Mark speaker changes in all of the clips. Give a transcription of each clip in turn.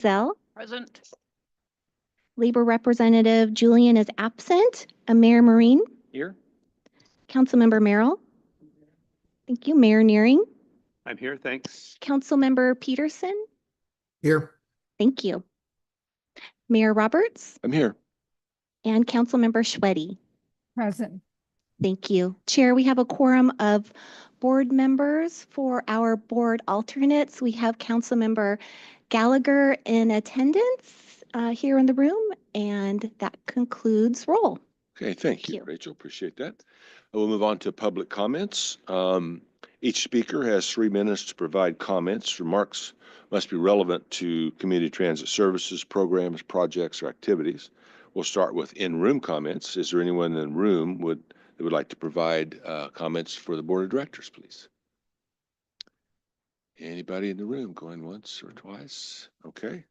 Speaker 1: Zell.
Speaker 2: Present.
Speaker 1: Labor Representative Julian is absent. Mayor Marine.
Speaker 3: Here.
Speaker 1: Councilmember Merrill. Thank you. Mayor Nearing.
Speaker 3: I'm here, thanks.
Speaker 1: Councilmember Peterson.
Speaker 4: Here.
Speaker 1: Thank you. Mayor Roberts.
Speaker 5: I'm here.
Speaker 1: And Councilmember Schweddy.
Speaker 2: Present.
Speaker 1: Thank you. Chair, we have a quorum of board members. For our board alternates, we have Councilmember Gallagher in attendance here in the room, and that concludes roll.
Speaker 5: Okay, thank you, Rachel. Appreciate that. We'll move on to public comments. Each speaker has 3 minutes to provide comments. Remarks must be relevant to community transit services, programs, projects, or activities. We'll start with in-room comments. Is there anyone in the room that would like to provide comments for the board of directors, please? Anybody in the room going once or twice? Okay,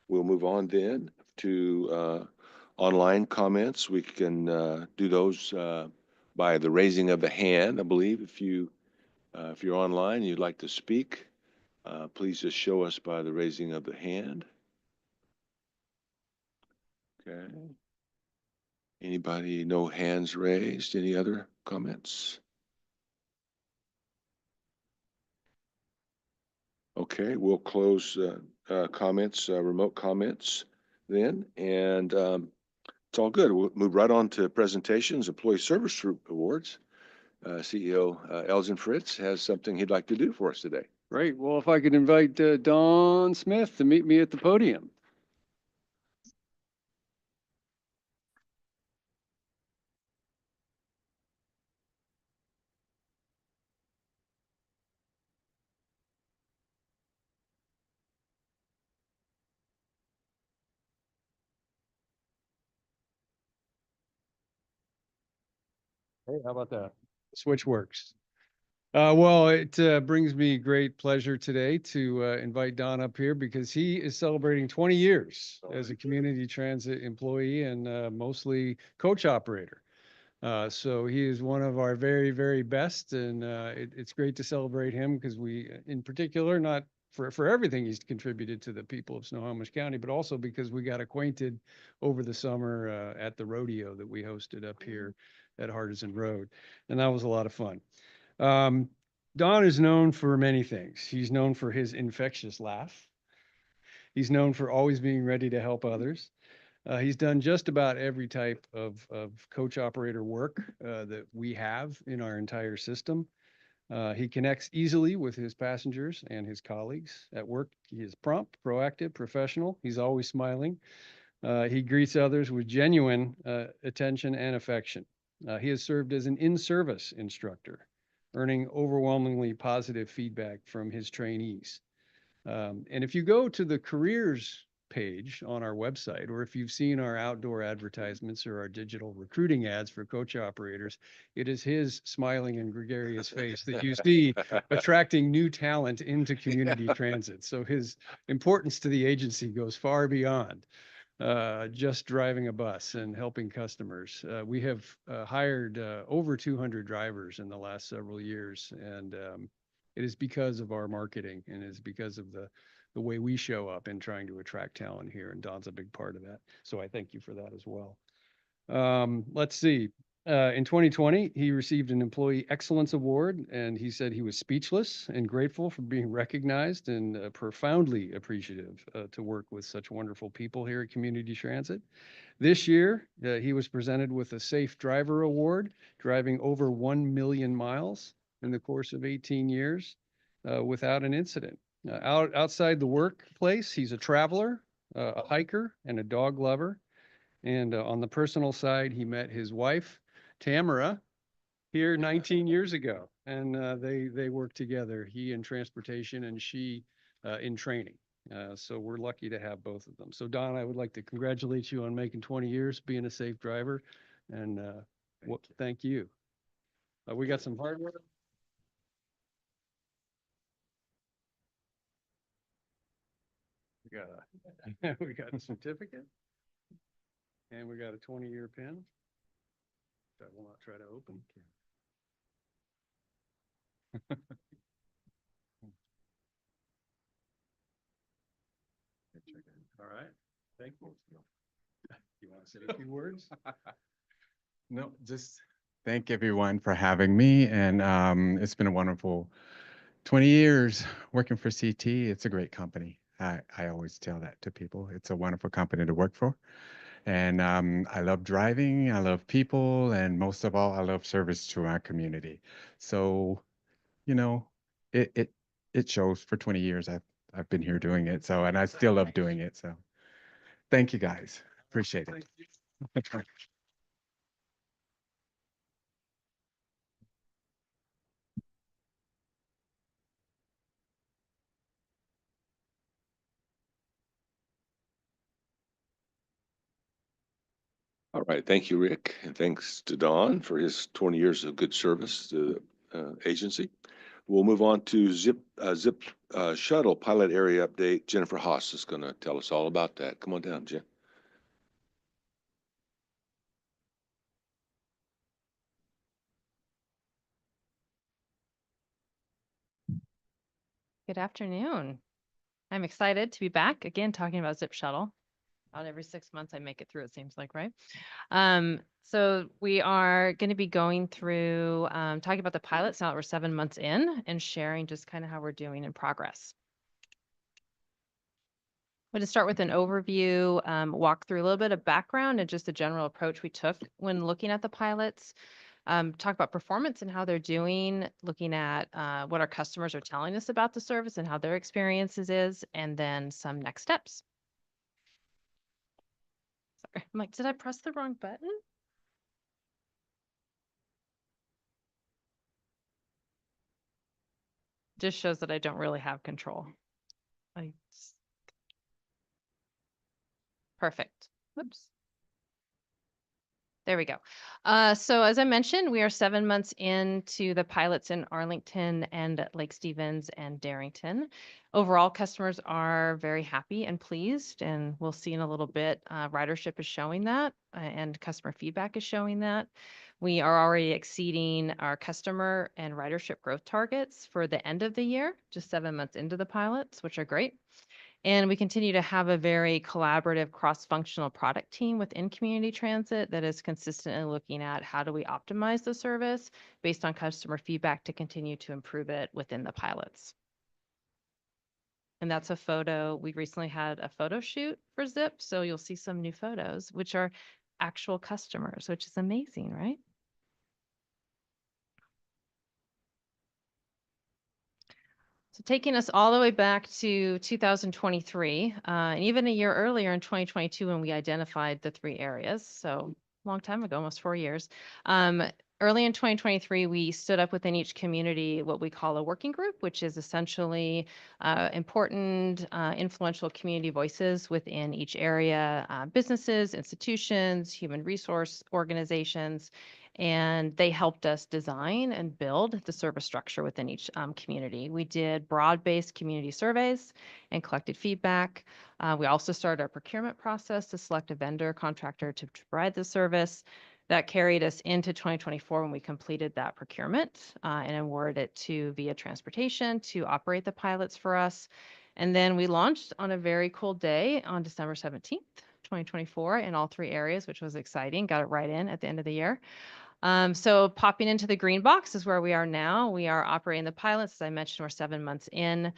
Speaker 5: we'll move on then to online comments. We can do those by the raising of the hand. I believe if you're online and you'd like to speak, please just show us by the raising of the hand. Okay. Anybody? No hands raised. Any other comments? Okay, we'll close comments, remote comments then, and it's all good. We'll move right on to presentations. Employee Service Group Awards. CEO Elgin Fritz has something he'd like to do for us today.
Speaker 6: Great. Well, if I could invite Don Smith to meet me at the podium. Hey, how about that? Switch works. Well, it brings me great pleasure today to invite Don up here because he is celebrating 20 years as a community transit employee and mostly coach operator. So he is one of our very, very best, and it's great to celebrate him because we, in particular, not for everything he's contributed to the people of Snohomish County, but also because we got acquainted over the summer at the rodeo that we hosted up here at Hardison Road, and that was a lot of fun. Don is known for many things. He's known for his infectious laugh. He's known for always being ready to help others. He's done just about every type of coach operator work that we have in our entire system. He connects easily with his passengers and his colleagues. At work, he is prompt, proactive, professional. He's always smiling. He greets others with genuine attention and affection. He has served as an in-service instructor, earning overwhelmingly positive feedback from his trainees. And if you go to the careers page on our website, or if you've seen our outdoor advertisements or our digital recruiting ads for coach operators, it is his smiling and gregarious face that you see attracting new talent into community transit. So his importance to the agency goes far beyond just driving a bus and helping customers. We have hired over 200 drivers in the last several years, and it is because of our marketing and it is because of the way we show up in trying to attract talent here, and Don's a big part of that. So I thank you for that as well. Let's see. In 2020, he received an Employee Excellence Award, and he said he was speechless and grateful for being recognized and profoundly appreciative to work with such wonderful people here at Community Transit. This year, he was presented with a Safe Driver Award, driving over 1 million miles in the course of 18 years without an incident. Outside the workplace, he's a traveler, a hiker, and a dog lover. And on the personal side, he met his wife, Tamara, here 19 years ago. And they work together, he in transportation and she in training. So we're lucky to have both of them. So Don, I would like to congratulate you on making 20 years, being a safe driver. And thank you. We got some hardware. We got a certificate, and we got a 20-year pin that I will not try to open. Check it. All right, thank you. You want to say a few words?
Speaker 2: No, just thank everyone for having me. And it's been a wonderful 20 years working for CT. It's a great company. I always tell that to people. It's a wonderful company to work for. And I love driving, I love people, and most of all, I love service to our community. So, you know, it it it shows. For 20 years I've been here doing it. So, and I still love doing it. So thank you guys. Appreciate it.
Speaker 5: All right, thank you, Rick, and thanks to Don for his 20 years of good service to the agency. We'll move on to Zip Shuttle pilot area update. Jennifer Haas is going to tell us all about that. Come on down, Jen.
Speaker 4: Good afternoon. I'm excited to be back again talking about Zip Shuttle. About every 6 months I make it through, it seems like, right? So we are going to be going through talking about the pilots now that we're 7 months in and sharing just kind of how we're doing in progress. I'm going to start with an overview, walk through a little bit of background and just the general approach we took when looking at the pilots. Talk about performance and how they're doing, looking at what our customers are telling us about the service and how their experiences is, and then some next steps. Sorry, I'm like, did I press the wrong button? Just shows that I don't really have control. Perfect. Whoops. There we go. So as I mentioned, we are 7 months into the pilots in Arlington and Lake Stevens and Darrington. Overall, customers are very happy and pleased, and we'll see in a little bit, ridership is showing that, and customer feedback is showing that. We are already exceeding our customer and ridership growth targets for the end of the year, just 7 months into the pilots, which are great. And we continue to have a very collaborative cross-functional product team within community transit that is consistently looking at how do we optimize the service based on customer feedback to continue to improve it within the pilots. And that's a photo. We recently had a photo shoot for Zip, so you'll see some new photos, which are actual customers, which is amazing, right? So taking us all the way back to 2023, and even a year earlier in 2022 when we identified the 3 areas, so a long time ago, almost 4 years. Early in 2023, we stood up within each community what we call a working group, which is essentially important, influential community voices within each area, businesses, institutions, human resource organizations, and they helped us design and build the service structure within each community. We did broad-based community surveys and collected feedback. We also started our procurement process to select a vendor contractor to provide the service. That carried us into 2024 when we completed that procurement and awarded it to Via Transportation to operate the pilots for us. And then we launched on a very cool day on December 17th, 2024 in all 3 areas, which was exciting. Got it right in at the end of the year. So popping into the green box is where we are now. We are operating the pilots. As I mentioned, we're 7 months in.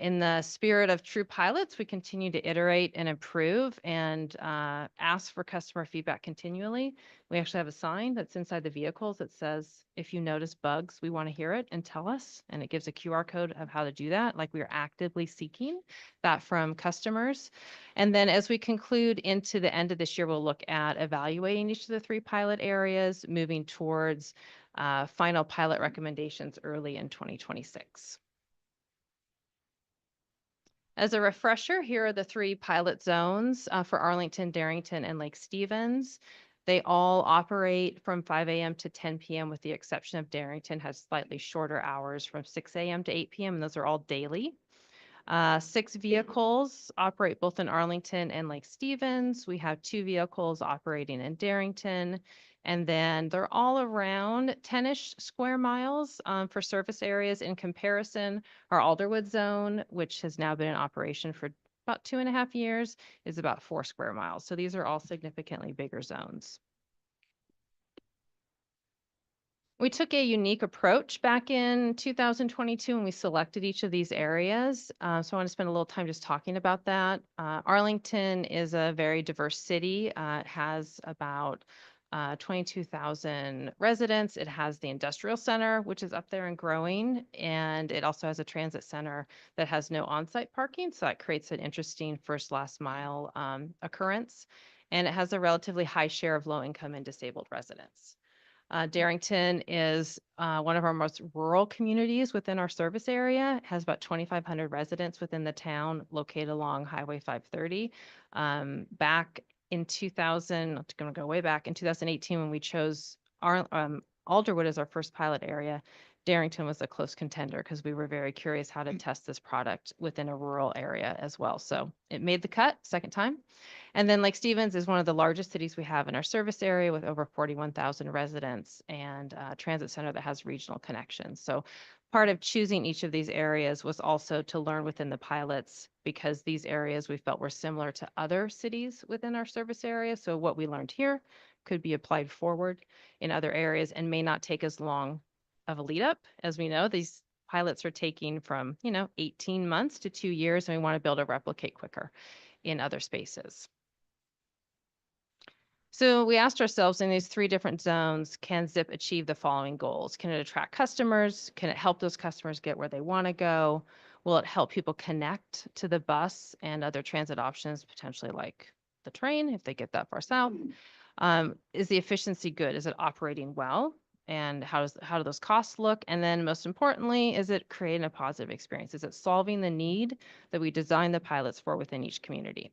Speaker 4: In the spirit of true pilots, we continue to iterate and improve and ask for customer feedback continually. We actually have a sign that's inside the vehicles that says, if you notice bugs, we want to hear it and tell us. And it gives a QR code of how to do that. Like we are actively seeking that from customers. And then as we conclude into the end of this year, we'll look at evaluating each of the 3 pilot areas, moving towards final pilot recommendations early in 2026. As a refresher, here are the 3 pilot zones for Arlington, Darrington, and Lake Stevens. They all operate from 5 a.m. to 10 p.m. with the exception of Darrington has slightly shorter hours from 6 a.m. to 8 p.m. And those are all daily. 6 vehicles operate both in Arlington and Lake Stevens. We have 2 vehicles operating in Darrington. And then they're all around 10-ish square miles for service areas. In comparison, our Alderwood zone, which has now been in operation for about 2.5 years is about 4 square miles. So these are all significantly bigger zones. We took a unique approach back in 2022 when we selected each of these areas. So I want to spend a little time just talking about that. Arlington is a very diverse city. It has about 22,000 residents. It has the industrial center, which is up there and growing. And it also has a transit center that has no on-site parking. So that creates an interesting first last mile occurrence. And it has a relatively high share of low income and disabled residents. Darrington is one of our most rural communities within our service area. It has about 2,500 residents within the town located along Highway 530. Back in 2000, I'm going to go way back in 2018 when we chose our Alderwood as our first pilot area. Darrington was a close contender because we were very curious how to test this product within a rural area as well. So it made the cut second time. And then Lake Stevens is one of the largest cities we have in our service area with over 41,000 residents and a transit center that has regional connections. So part of choosing each of these areas was also to learn within the pilots because these areas we felt were similar to other cities within our service area. So what we learned here could be applied forward in other areas and may not take as long of a lead up. As we know, these pilots are taking from, 18 months to 2 years, and we want to be able to replicate quicker in other spaces. So we asked ourselves in these 3 different zones, can ZIP achieve the following goals? Can it attract customers? Can it help those customers get where they want to go? Will it help people connect to the bus and other transit options, potentially like the train if they get that far south? Is the efficiency good? Is it operating well? And how do those costs look? And then most importantly, is it creating a positive experience? Is it solving the need that we designed the pilots for within each community?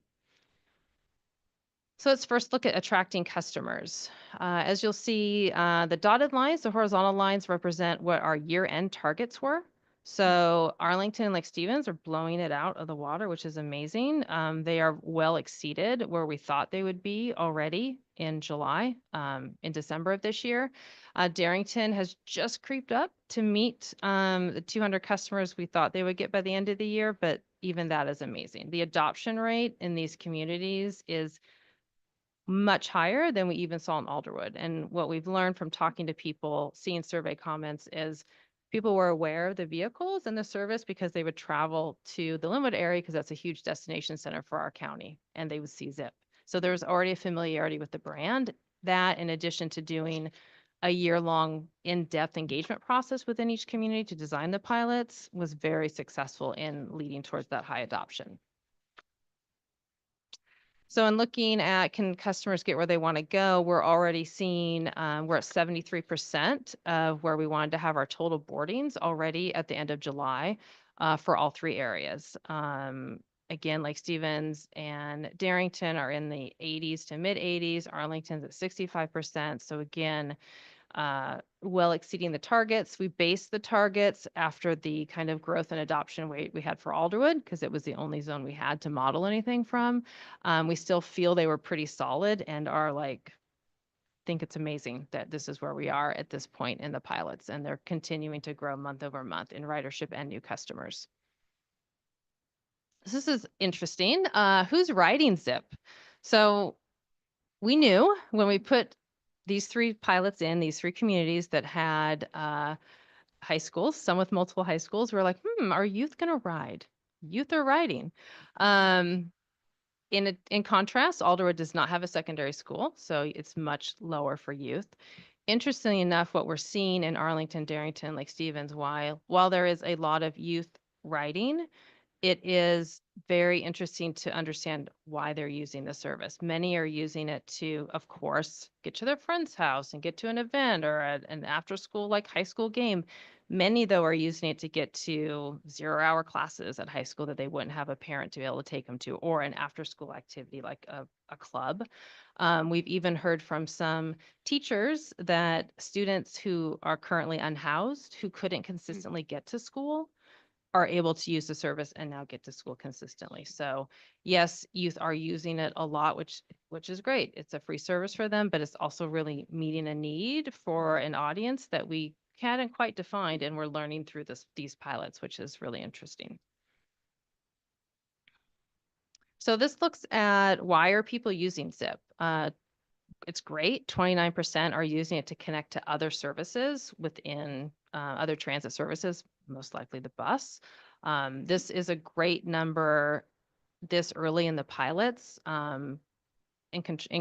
Speaker 4: So let's first look at attracting customers. As you'll see, the dotted lines, the horizontal lines represent what our year-end targets were. So Arlington and Lake Stevens are blowing it out of the water, which is amazing. They are well exceeded where we thought they would be already in July, in December of this year. Darrington has just creeped up to meet the 200 customers we thought they would get by the end of the year, but even that is amazing. The adoption rate in these communities is much higher than we even saw in Alderwood. And what we've learned from talking to people, seeing survey comments is people were aware of the vehicles and the service because they would travel to the Linwood area because that's a huge destination center for our county and they would see ZIP. So there's already a familiarity with the brand. That in addition to doing a year-long in-depth engagement process within each community to design the pilots was very successful in leading towards that high adoption. So in looking at can customers get where they want to go, we're already seeing we're at 73% of where we wanted to have our total boardings already at the end of July for all 3 areas. Again, Lake Stevens and Darrington are in the 80s to mid 80s. Arlington's at 65%. So again, well exceeding the targets. We based the targets after the kind of growth and adoption rate we had for Alderwood because it was the only zone we had to model anything from. We still feel they were pretty solid and are think it's amazing that this is where we are at this point in the pilots and they're continuing to grow month over month in ridership and new customers. This is interesting. Who's riding ZIP? So we knew when we put these 3 pilots in these 3 communities that had high schools, some with multiple high schools, we're like, are youth going to ride? Youth are riding. In contrast, Alderwood does not have a secondary school, so it's much lower for youth. Interestingly enough, what we're seeing in Arlington, Darrington, Lake Stevens, while there is a lot of youth riding, it is very interesting to understand why they're using the service. Many are using it to, of course, get to their friend's house and get to an event or an after school, like high school game. Many, though, are using it to get to 0-hour classes at high school that they wouldn't have a parent to be able to take them to, or an after school activity like a club. We've even heard from some teachers that students who are currently unhoused, who couldn't consistently get to school, are able to use the service and now get to school consistently. So yes, youth are using it a lot, which is great. It's a free service for them, but it's also really meeting a need for an audience that we hadn't quite defined, and we're learning through these pilots, which is really interesting. So this looks at why are people using Zip? It's great. 29% are using it to connect to other services within other transit services, most likely the bus. This is a great number this early in the pilots. In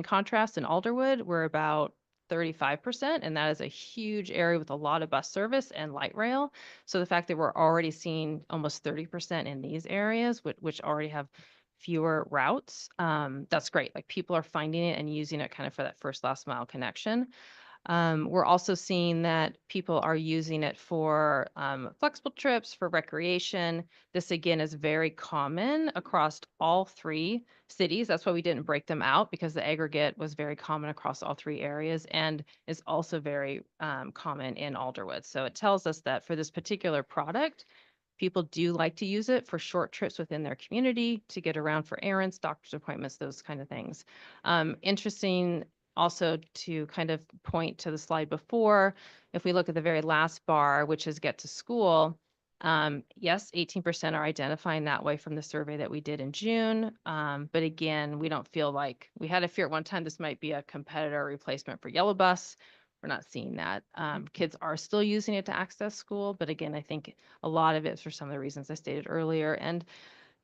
Speaker 4: contrast, in Alderwood, we're about 35%, and that is a huge area with a lot of bus service and light rail. So the fact that we're already seeing almost 30% in these areas, which already have fewer routes, that's great. Like people are finding it and using it kind of for that first last mile connection. We're also seeing that people are using it for flexible trips, for recreation. This again is very common across all three cities. That's why we didn't break them out, because the aggregate was very common across all three areas and is also very common in Alderwood. So it tells us that for this particular product, people do like to use it for short trips within their community to get around for errands, doctor's appointments, those kind of things. Interesting also to kind of point to the slide before, if we look at the very last bar, which is get to school, yes, 18% are identifying that way from the survey that we did in June. But again, we don't feel like, we had a fear at one time this might be a competitor replacement for Yellow Bus. We're not seeing that. Kids are still using it to access school, but again, I think a lot of it's for some of the reasons I stated earlier, and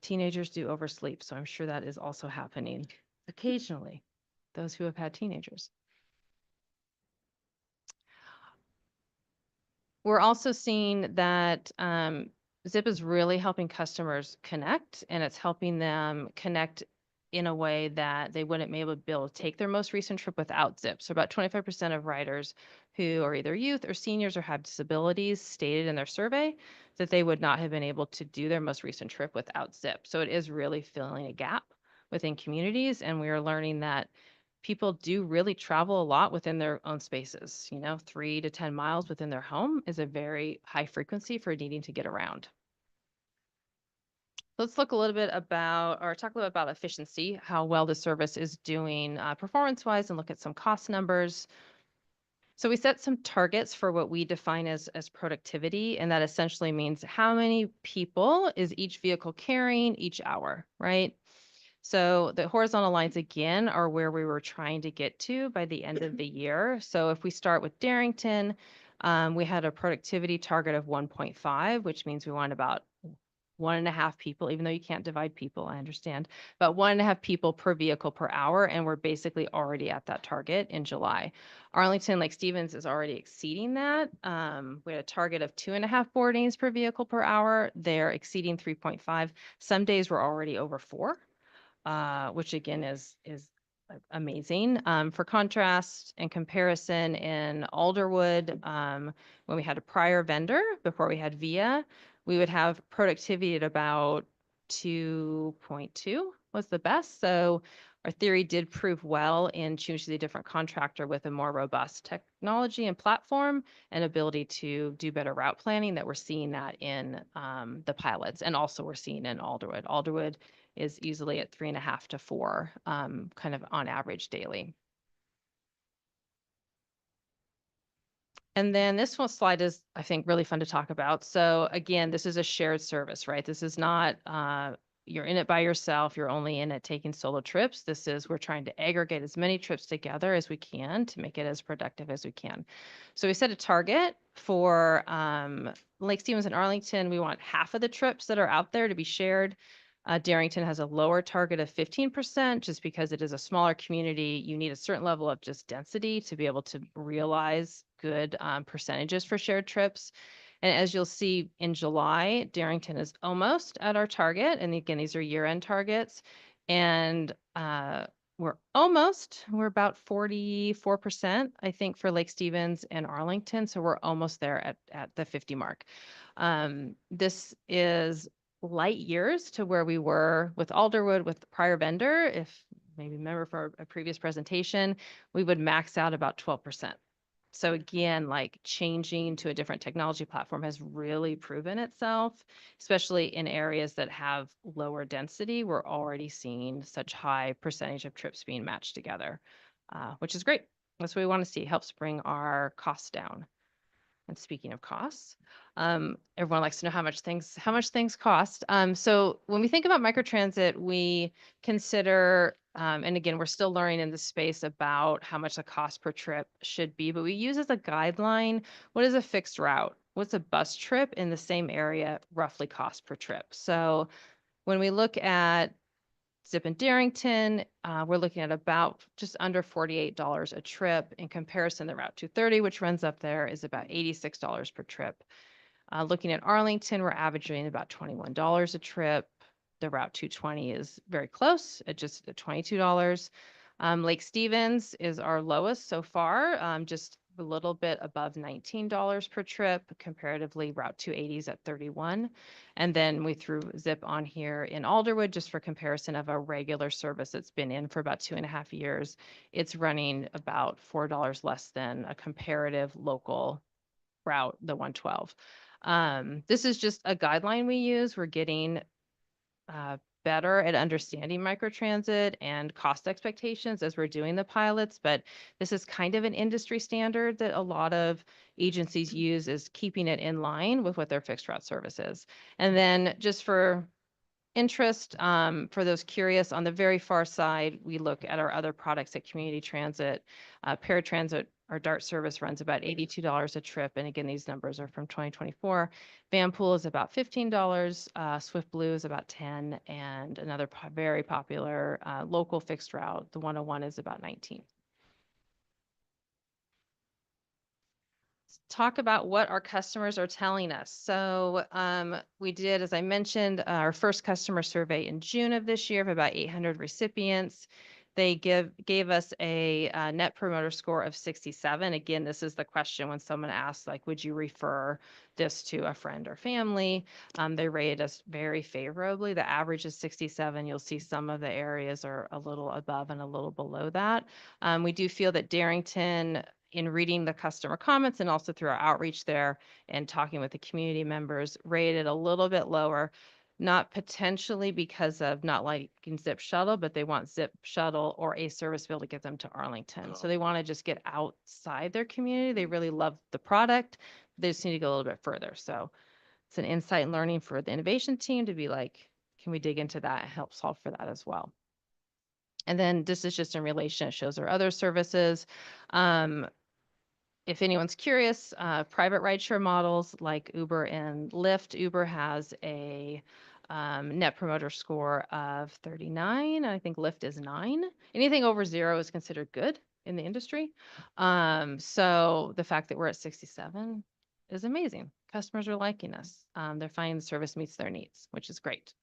Speaker 4: teenagers do oversleep, so I'm sure that is also happening occasionally, those who have had teenagers. We're also seeing that Zip is really helping customers connect, and it's helping them connect in a way that they wouldn't be able to take their most recent trip without Zip. So about 25% of riders who are either youth or seniors or have disabilities stated in their survey that they would not have been able to do their most recent trip without Zip. So it is really filling a gap within communities, and we are learning that people do really travel a lot within their own spaces. 3 to 10 miles within their home is a very high frequency for needing to get around. Let's look a little bit about, or talk a little bit about efficiency, how well the service is doing performance-wise, and look at some cost numbers. So we set some targets for what we define as productivity, and that essentially means how many people is each vehicle carrying each hour, right? So the horizontal lines again are where we were trying to get to by the end of the year. So if we start with Darrington, we had a productivity target of 1.5, which means we want about 1.5 people, even though you can't divide people, I understand, but 1.5 people per vehicle per hour. And we're basically already at that target in July. Arlington, Lake Stevens is already exceeding that. We had a target of 2.5 boardings per vehicle per hour. They're exceeding 3.5. Some days we're already over 4. Which again is amazing. For contrast and comparison, in Alderwood, when we had a prior vendor before we had VIA, we would have productivity at about 2.2 was the best. So our theory did prove well in choosing a different contractor with a more robust technology and platform and ability to do better route planning, that we're seeing that in the pilots. And also we're seeing in Alderwood. Alderwood is easily at 3.5 to 4, kind of on average daily. And then this one slide is, I think, really fun to talk about. So again, this is a shared service, right? This is not, you're in it by yourself. You're only in it taking solo trips. This is, we're trying to aggregate as many trips together as we can to make it as productive as we can. So we set a target for Lake Stevens and Arlington. We want half of the trips that are out there to be shared. Darrington has a lower target of 15%, just because it is a smaller community. You need a certain level of just density to be able to realize good percentages for shared trips. And as you'll see in July, Darrington is almost at our target. And again, these are year-end targets. And we're about 44%, I think, for Lake Stevens and Arlington. So we're almost there at the 50 mark. This is light years to where we were with Alderwood with the prior vendor. If maybe remember for a previous presentation, we would max out about 12%. So again, like changing to a different technology platform has really proven itself, especially in areas that have lower density. We're already seeing such high percentage of trips being matched together, which is great. That's what we want to see. Helps bring our costs down. And speaking of costs, everyone likes to know how much things cost. So when we think about microtransit, we consider, and again, we're still learning in this space about how much the cost per trip should be, but we use as a guideline, what is a fixed route? What's a bus trip in the same area roughly cost per trip? So when we look at Zip and Darrington, we're looking at about just under $48 a trip. In comparison, the Route 230, which runs up there, is about $86 per trip. Looking at Arlington, we're averaging about $21 a trip. The Route 220 is very close at just at $22. Lake Stevens is our lowest so far, just a little bit above $19 per trip. Comparatively, Route 280 is at 31. And then we threw Zip on here in Alderwood just for comparison of a regular service that's been in for about 2.5 years. It's running about $4 less than a comparative local route, the 112. This is just a guideline we use. We're getting better at understanding microtransit and cost expectations as we're doing the pilots, but this is kind of an industry standard that a lot of agencies use, is keeping it in line with what their fixed route service is. And then just for interest, for those curious, on the very far side, we look at our other products at Community Transit. Paratransit, our DART service, runs about $82 a trip. And again, these numbers are from 2024. Vanpool is about $15. Swift Blue is about 10. And another very popular local fixed route, the 101, is about 19. Talk about what our customers are telling us. So we did, as I mentioned, our first customer survey in June of this year of about 800 recipients. They gave us a net promoter score of 67. Again, this is the question when someone asks, like, would you refer this to a friend or family? They rated us very favorably. The average is 67. You'll see some of the areas are a little above and a little below that. We do feel that Darrington, in reading the customer comments and also through our outreach there and talking with the community members, rated a little bit lower, not potentially because of not liking Zip Shuttle, but they want Zip Shuttle or a service bill to get them to Arlington. So they want to just get outside their community. They really love the product. They just need to go a little bit further. So it's an insight and learning for the innovation team to be like, can we dig into that and help solve for that as well? And then this is just in relation, it shows our other services. If anyone's curious, private rideshare models like Uber and Lyft. Uber has a net promoter score of 39. I think Lyft is 9. Anything over 0 is considered good in the industry. So the fact that we're at 67 is amazing. Customers are liking us. They're finding the service meets their needs, which is great.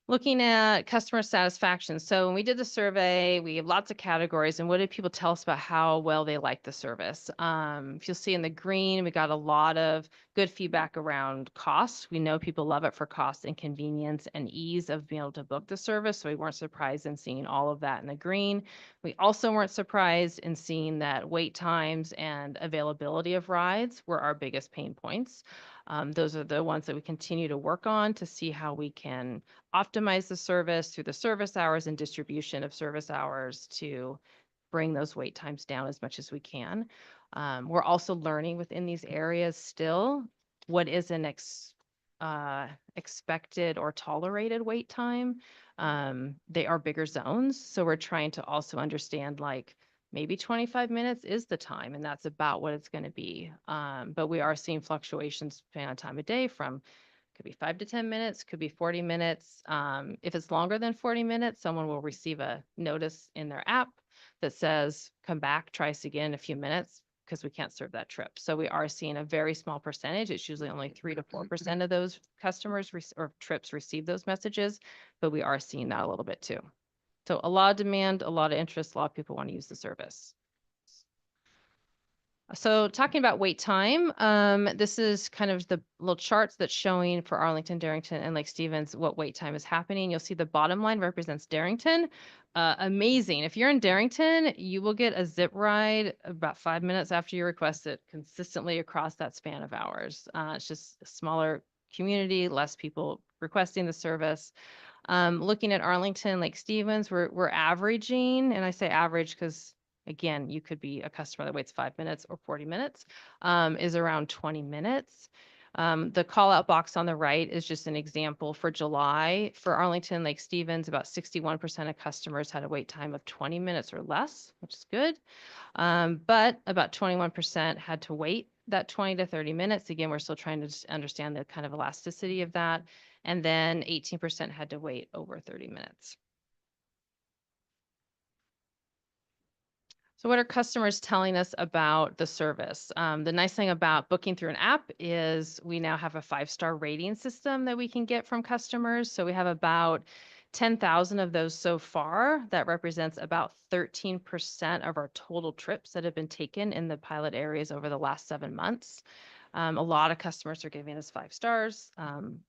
Speaker 4: Looking at customer satisfaction. So when we did the survey, we have lots of categories. And what did people tell us about how well they like the service? If you'll see in the green, we got a lot of good feedback around cost. We know people love it for cost and convenience and ease of being able to book the service. So we weren't surprised in seeing all of that in the green. We also weren't surprised in seeing that wait times and availability of rides were our biggest pain points. Those are the ones that we continue to work on to see how we can optimize the service through the service hours and distribution of service hours to bring those wait times down as much as we can. We're also learning within these areas still what is an expected or tolerated wait time. They are bigger zones, so we're trying to also understand, like, maybe 25 minutes is the time, and that's about what it's going to be. But we are seeing fluctuations depending on time of day from could be 5 to 10 minutes, could be 40 minutes. If it's longer than 40 minutes, someone will receive a notice in their app that says, come back, try us again in a few minutes, because we can't serve that trip. So we are seeing a very small percentage. It's usually only 3 to 4% of those customers or trips receive those messages, but we are seeing that a little bit too. So a lot of demand, a lot of interest, a lot of people want to use the service. So talking about wait time, this is kind of the little charts that's showing for Arlington, Darrington, and Lake Stevens what wait time is happening. You'll see the bottom line represents Darrington. Amazing. If you're in Darrington, you will get a Zip ride about 5 minutes after you request it consistently across that span of hours. It's just a smaller community, less people requesting the service. Looking at Arlington, Lake Stevens, we're averaging, and I say average because again, you could be a customer that waits 5 minutes or 40 minutes, is around 20 minutes. The call out box on the right is just an example for July. For Arlington, Lake Stevens, about 61% of customers had a wait time of 20 minutes or less, which is good. But about 21% had to wait that 20 to 30 minutes. Again, we're still trying to just understand the kind of elasticity of that. And then 18% had to wait over 30 minutes. So what are customers telling us about the service? The nice thing about booking through an app is we now have a 5-star rating system that we can get from customers. So we have about 10,000 of those so far. That represents about 13% of our total trips that have been taken in the pilot areas over the last 7 months. A lot of customers are giving us 5 stars.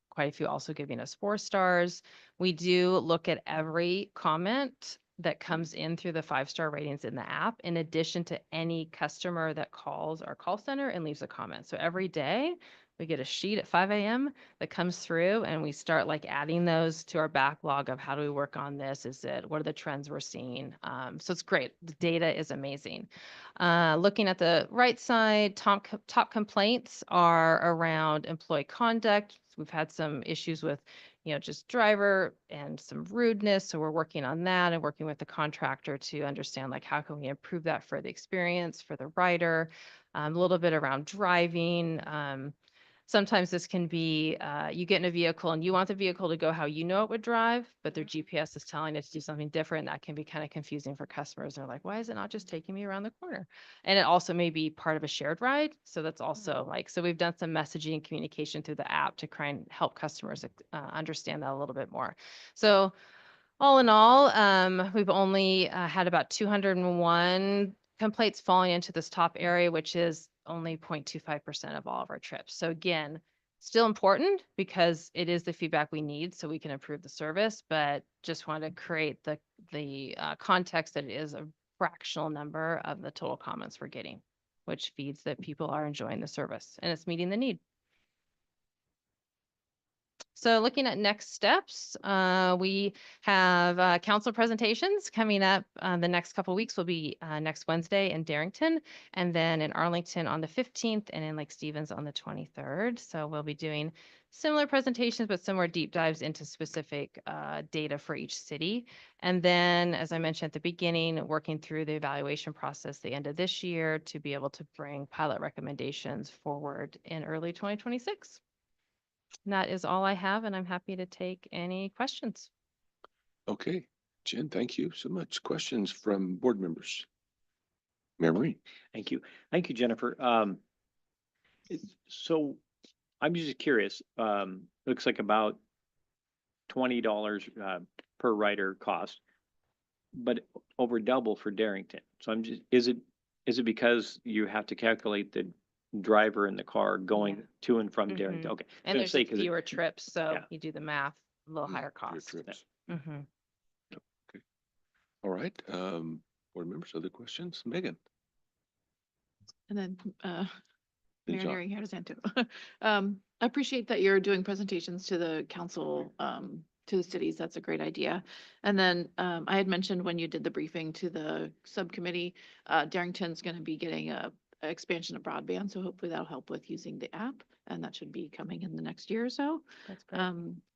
Speaker 4: Quite a few also giving us 4 stars. We do look at every comment that comes in through the 5-star ratings in the app, in addition to any customer that calls our call center and leaves a comment. So every day we get a sheet at 5 a.m. that comes through, and we start like adding those to our backlog of how do we work on this? What are the trends we're seeing? So it's great. The data is amazing. Looking at the right side, top complaints are around employee conduct. We've had some issues with just driver and some rudeness. So we're working on that and working with the contractor to understand like how can we improve that for the experience for the rider. A little bit around driving. Sometimes this can be you get in a vehicle and you want the vehicle to go how you know it would drive, but their GPS is telling it to do something different. That can be kind of confusing for customers. They're like, why is it not just taking me around the corner? And it also may be part of a shared ride. So that's also so we've done some messaging and communication through the app to try and help customers understand that a little bit more. So all in all, we've only had about 201 complaints falling into this top area, which is only 0.25% of all of our trips. So again, still important because it is the feedback we need so we can improve the service, but just want to create the context that it is a fractional number of the total comments we're getting, which feeds that people are enjoying the service and it's meeting the need. So looking at next steps, we have council presentations coming up. The next couple of weeks will be next Wednesday in Darrington, and then in Arlington on the 15th, and in Lake Stevens on the 23rd. So we'll be doing similar presentations, but some more deep dives into specific data for each city. And then, as I mentioned at the beginning, working through the evaluation process the end of this year to be able to bring pilot recommendations forward in early 2026. And that is all I have, and I'm happy to take any questions.
Speaker 5: Okay, Jen, thank you so much. Questions from board members? Mayor Marie.
Speaker 7: Thank you. Thank you, Jennifer. So I'm just curious, looks like about $20 per rider cost, but over double for Darrington. So I'm just, is it because you have to calculate the driver in the car going to and from Darrington? Okay.
Speaker 4: And there's fewer trips, so
Speaker 7: yeah.
Speaker 4: you do the math, a little higher
Speaker 5: Your
Speaker 4: cost.
Speaker 5: trips.
Speaker 4: Mhm.
Speaker 5: Okay. All right. Board members, other questions? Megan.
Speaker 8: And then
Speaker 5: Then
Speaker 8: Mayor
Speaker 5: John.
Speaker 8: Neary has his hand too. I appreciate that you're doing presentations to the council, to the cities. That's a great idea. And then I had mentioned when you did the briefing to the subcommittee, Darrington's going to be getting a expansion of broadband. So hopefully that'll help with using the app, and that should be coming in the next year or so.
Speaker 4: That's great.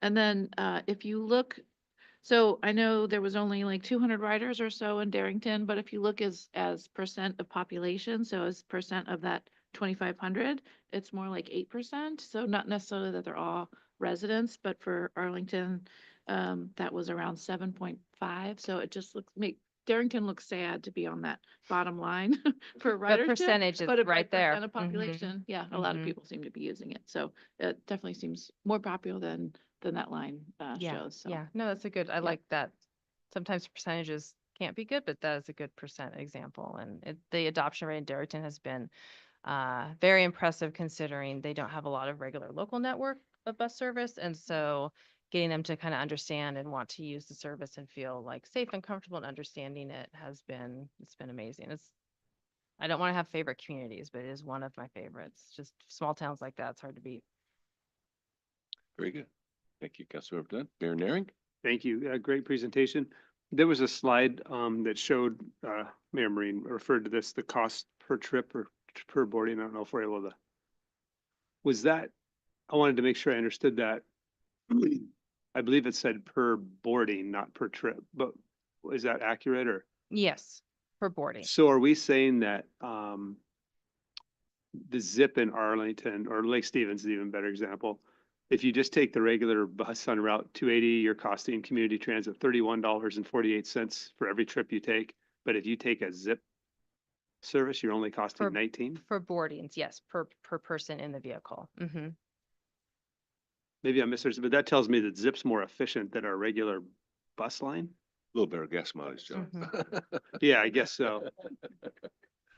Speaker 8: And then if you look, so I know there was only like 200 riders or so in Darrington, but if you look as percent of population, so as percent of that 2,500, it's more like 8%. So not necessarily that they're all residents, but for Arlington, that was around 7.5. So it just Darrington looks sad to be on that bottom line for ridership.
Speaker 4: The percentage is
Speaker 8: but
Speaker 4: right there.
Speaker 8: percent of population, yeah, a lot of people seem to be using it. So it definitely seems more popular than that line shows. So.
Speaker 4: Yeah, no, that's a good, I like that. Sometimes percentages can't be good, but that is a good percent example. And the adoption rate in Darrington has been very impressive considering they don't have a lot of regular local network of bus service. And so getting them to kind of understand and want to use the service and feel like safe and comfortable and understanding it's been amazing. I don't want to have favorite communities, but it is one of my favorites. Just small towns like that, it's hard to beat.
Speaker 5: Very good. Thank you, Councilmember Dunn. Mayor Naring.
Speaker 3: Thank you. Great presentation. There was a slide that showed, Mayor Marine referred to this, the cost per trip or per boarding. I don't know if we're able to. Was that, I wanted to make sure I understood that. I believe it said per boarding, not per trip, but is that accurate or?
Speaker 4: Yes, for boarding.
Speaker 3: So are we saying that the Zip in Arlington or Lake Stevens is an even better example? If you just take the regular bus on Route 280, you're costing community transit $31.48 for every trip you take. But if you take a Zip service, you're only costing
Speaker 4: For-
Speaker 3: 19.
Speaker 4: For boardings, yes, per person in the vehicle. Mm-hmm.
Speaker 3: Maybe I misunderstood, but that tells me that Zip's more efficient than our regular bus line.
Speaker 5: A little better gas mileage, John.
Speaker 3: Yeah, I guess so.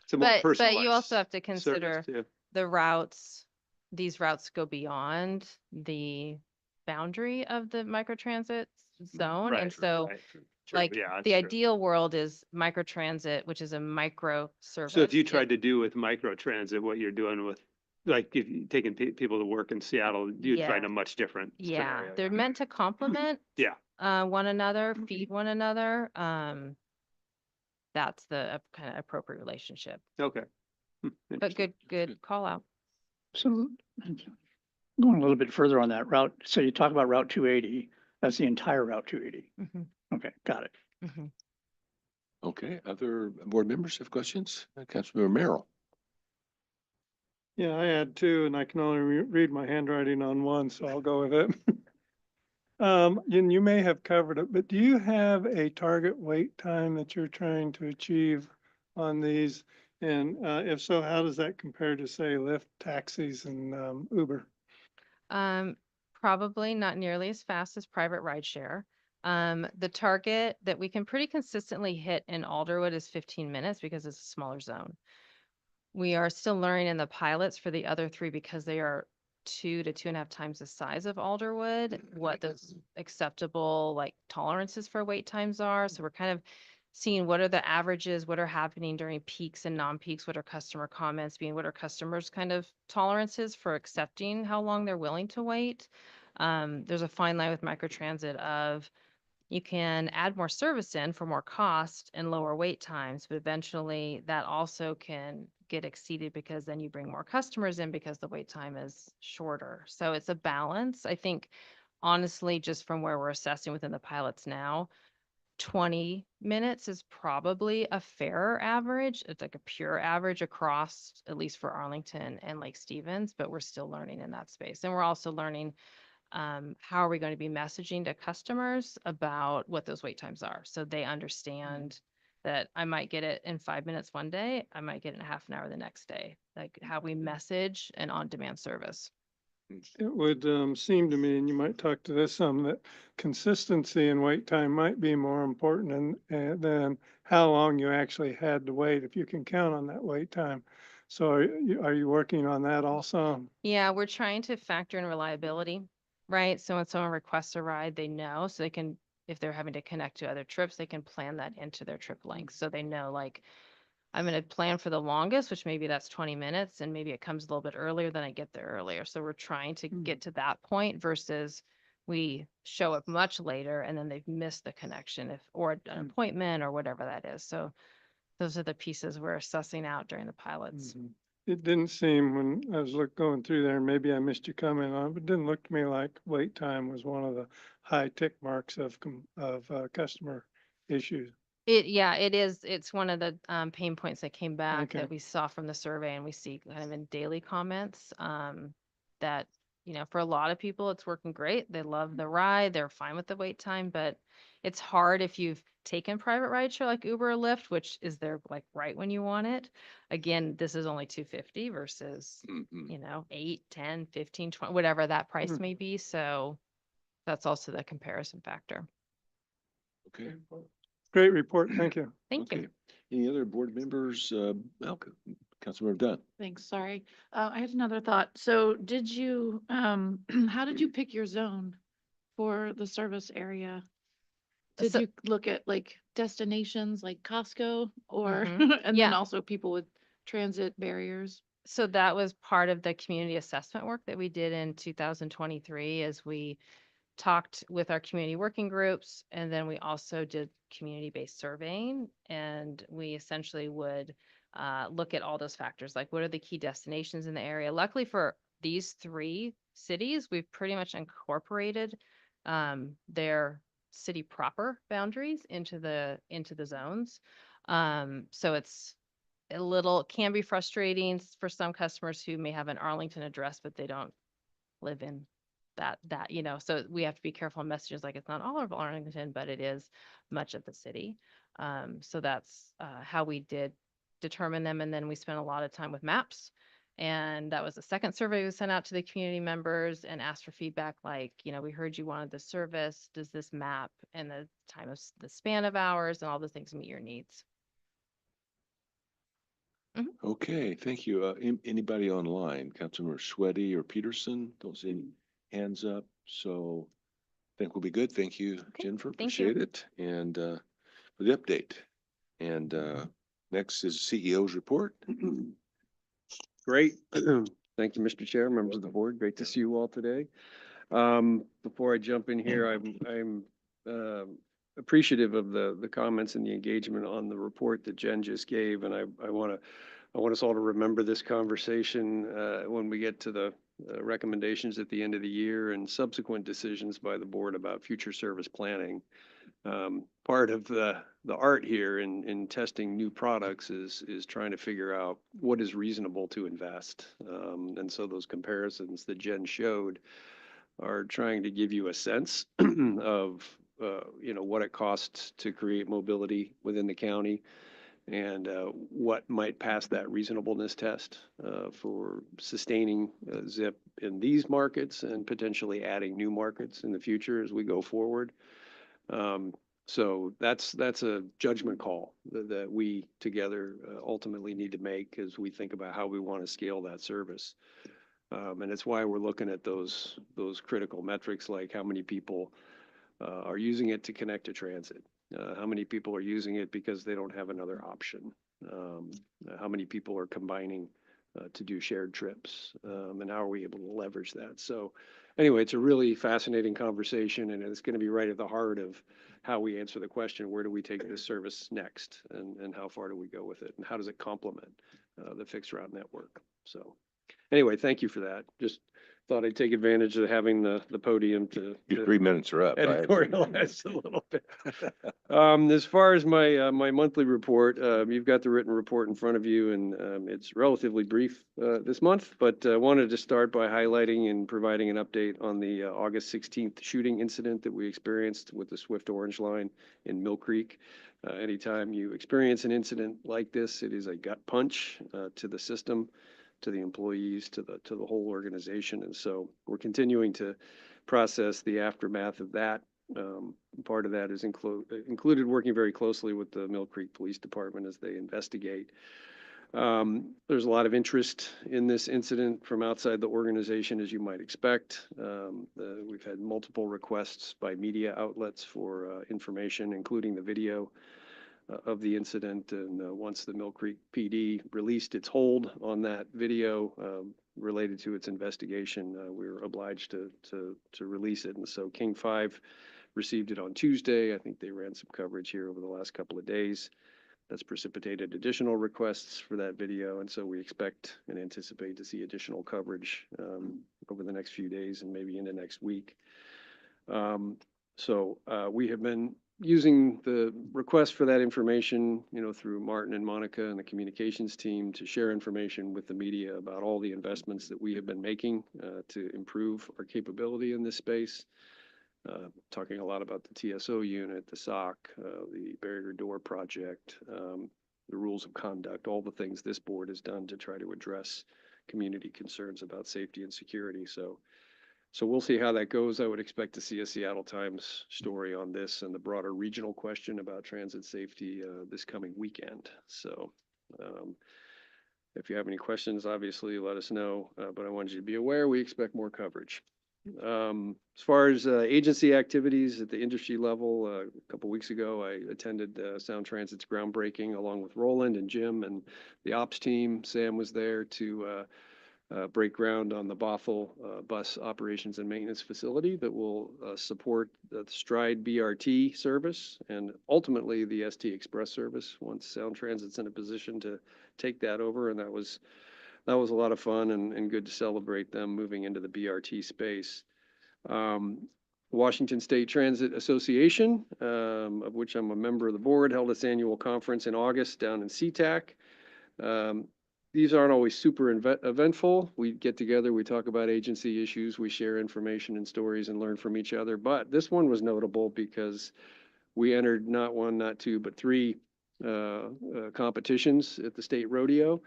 Speaker 3: It's a more
Speaker 4: But you
Speaker 3: personalized
Speaker 4: also have to
Speaker 3: service,
Speaker 4: consider
Speaker 3: too.
Speaker 4: the routes, these routes go beyond the boundary of the microtransit zone. And
Speaker 3: Right,
Speaker 4: so
Speaker 3: right. True,
Speaker 4: like
Speaker 3: yeah, that's
Speaker 4: the
Speaker 3: true.
Speaker 4: ideal world is microtransit, which is a micro service.
Speaker 3: So if you
Speaker 4: It-
Speaker 3: tried to do with microtransit, what you're doing with, like, if you taking people to work in Seattle, you'd find
Speaker 4: Yeah.
Speaker 3: a much different
Speaker 4: Yeah,
Speaker 3: scenario.
Speaker 4: they're meant to complement
Speaker 3: Yeah.
Speaker 4: one another, feed one another. That's the kind of appropriate relationship.
Speaker 3: Okay.
Speaker 4: But good call out.
Speaker 9: So going a little bit further on that route, so you talk about Route 280, that's the entire Route 280.
Speaker 4: Mhm,
Speaker 9: Okay, got it.
Speaker 4: mhm.
Speaker 5: Okay, other board members have questions? Councilmember Merrill.
Speaker 10: Yeah, I had two and I can only read my handwriting on one, so I'll go with it. And you may have covered it, but do you have a target wait time that you're trying to achieve on these? And if so, how does that compare to, say, Lyft, taxis and Uber?
Speaker 4: Probably not nearly as fast as private rideshare. The target that we can pretty consistently hit in Alderwood is 15 minutes because it's a smaller zone. We are still learning in the pilots for the other three because they are 2 to 2.5 times the size of Alderwood, what those acceptable like tolerances for wait times are. So we're kind of seeing what are the averages, what are happening during peaks and non-peaks, what are customer comments being, what are customers kind of tolerances for accepting how long they're willing to wait. There's a fine line with microtransit of you can add more service in for more cost and lower wait times, but eventually that also can get exceeded because then you bring more customers in because the wait time is shorter. So it's a balance. I think honestly, just from where we're assessing within the pilots now, 20 minutes is probably a fair average. It's like a pure average across, at least for Arlington and Lake Stevens, but we're still learning in that space. And we're also learning how are we going to be messaging to customers about what those wait times are so they understand that I might get it in 5 minutes one day, I might get it in half an hour the next day, like how we message an on-demand service.
Speaker 10: It would seem to me, and you might talk to this some, that consistency in wait time might be more important than how long you actually had to wait, if you can count on that wait time. So are you working on that also?
Speaker 4: Yeah, we're trying to factor in reliability, right? So when someone requests a ride, they know, so they can, if they're having to connect to other trips, they can plan that into their trip length. So they know like, I'm going to plan for the longest, which maybe that's 20 minutes, and maybe it comes a little bit earlier than I get there earlier. So we're trying to get to that point versus we show up much later and then they've missed the connection or an appointment or whatever that is. So those are the pieces we're assessing out during the pilots.
Speaker 10: It didn't seem when I was going through there, and maybe I missed your comment on it, but it didn't look to me like wait time was one of the high tick marks of customer issues.
Speaker 4: It is. It's one of the pain points that came back
Speaker 10: Okay.
Speaker 4: that we saw from the survey and we see kind of in daily comments that, for a lot of people, it's working great. They love the ride. They're fine with the wait time, but it's hard if you've taken private rideshare like Uber or Lyft, which is there like right when you want it. Again, this is only $250 versus, 8, 10, 15, 20, whatever that price may be. So that's also the comparison factor.
Speaker 5: Okay,
Speaker 10: Great report. Thank you.
Speaker 4: Thank you.
Speaker 5: okay. Any other board members? Councilmember Dunn.
Speaker 8: Thanks, sorry. I had another thought. So did you, how did you pick your zone for the service area? Did
Speaker 4: So-
Speaker 8: you look at like destinations like Costco or, and
Speaker 4: Yeah.
Speaker 8: then also people with transit barriers?
Speaker 4: So that was part of the community assessment work that we did in 2023 as we talked with our community working groups, and then we also did community-based surveying, and we essentially would look at all those factors, like what are the key destinations in the area. Luckily for these 3 cities, we've pretty much incorporated their city proper boundaries into the zones. So it's can be frustrating for some customers who may have an Arlington address, but they don't live in that, so we have to be careful in messages, like it's not all of Arlington, but it is much of the city. So that's how we did determine them. And then we spent a lot of time with maps. And that was the second survey we sent out to the community members and asked for feedback, like, we heard you wanted the service. Does this map and the time of the span of hours and all the things meet your needs?
Speaker 5: Okay, thank you. Anybody online? Councilmember Sweaty or Peterson? Don't see any hands up, so I think we'll be good. Thank you, Jennifer.
Speaker 4: Thank you.
Speaker 5: Appreciate it. And for the update. And next is CEO's report.
Speaker 6: Great. Thank you, Mr. Chair, members of the board. Great to see you all today. Before I jump in here, I'm appreciative of the comments and the engagement on the report that Jen just gave, and I want us all to remember this conversation when we get to the recommendations at the end of the year and subsequent decisions by the board about future service planning. Part of the art here in testing new products is trying to figure out what is reasonable to invest. And so those comparisons that Jen showed are trying to give you a sense of what it costs to create mobility within the county and what might pass that reasonableness test for sustaining ZIP in these markets and potentially adding new markets in the future as we go forward. So that's a judgment call that we together ultimately need to make as we think about how we want to scale that service. And it's why we're looking at those critical metrics, like how many people are using it to connect to transit, how many people are using it because they don't have another option, how many people are combining to do shared trips, and how are we able to leverage that. So anyway, it's a really fascinating conversation, and it's going to be right at the heart of how we answer the question, where do we take this service next, and how far do we go with it, and how does it complement the fixed route network. So anyway, thank you for that. Just thought I'd take advantage of having the podium to
Speaker 5: Your 3 minutes are up.
Speaker 6: editorialize a little bit. As far as my my monthly report, you've got the written report in front of you, and it's relatively brief this month, but wanted to start by highlighting and providing an update on the August 16th shooting incident that we experienced with the Swift Orange Line in Mill Creek. Anytime you experience an incident like this, it is a gut punch to the system, to the employees, to the whole organization. And so we're continuing to process the aftermath of that. Part of that is included working very closely with the Mill Creek Police Department as they investigate. There's a lot of interest in this incident from outside the organization, as you might expect. We've had multiple requests by media outlets for information, including the video of the incident. And once the Mill Creek PD released its hold on that video related to its investigation, we were obliged to release it. And so King 5 received it on Tuesday. I think they ran some coverage here over the last couple of days. That's precipitated additional requests for that video. And so we expect and anticipate to see additional coverage over the next few days and maybe into next week. So we have been using the request for that information, through Martin and Monica and the communications team to share information with the media about all the investments that we have been making to improve our capability in this space. Talking a lot about the TSO unit, the SOC, the barrier door project, the rules of conduct, all the things this board has done to try to address community concerns about safety and security. So we'll see how that goes. I would expect to see a Seattle Times story on this and the broader regional question about transit safety this coming weekend. So if you have any questions, obviously let us know, but I wanted you to be aware we expect more coverage. As far as agency activities at the industry level, a couple weeks ago, I attended Sound Transit's groundbreaking along with Roland and Jim and the ops team. Sam was there to
Speaker 11: break ground on the Bothell bus operations and maintenance facility that will support the Stride BRT service and ultimately the ST Express service once Sound Transit's in a position to take that over. And that was a lot of fun and good to celebrate them moving into the BRT space. Washington State Transit Association, of which I'm a member of the board, held its annual conference in August down in SeaTac. These aren't always super eventful. We get together, we talk about agency issues, we share information and stories and learn from each other. But this one was notable because we entered not one, not two, but three competitions at the state rodeo.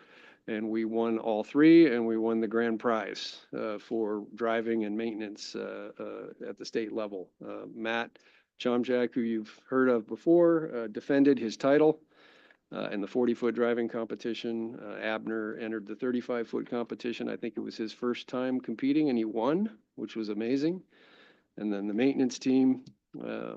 Speaker 11: And we won all three, and we won the grand prize for driving and maintenance at the state level. Matt Chomjak, who you've heard of before, defended his title in the 40-foot driving competition. Abner entered the 35-foot competition. I think it was his first time competing, and he won, which was amazing. And then the maintenance team,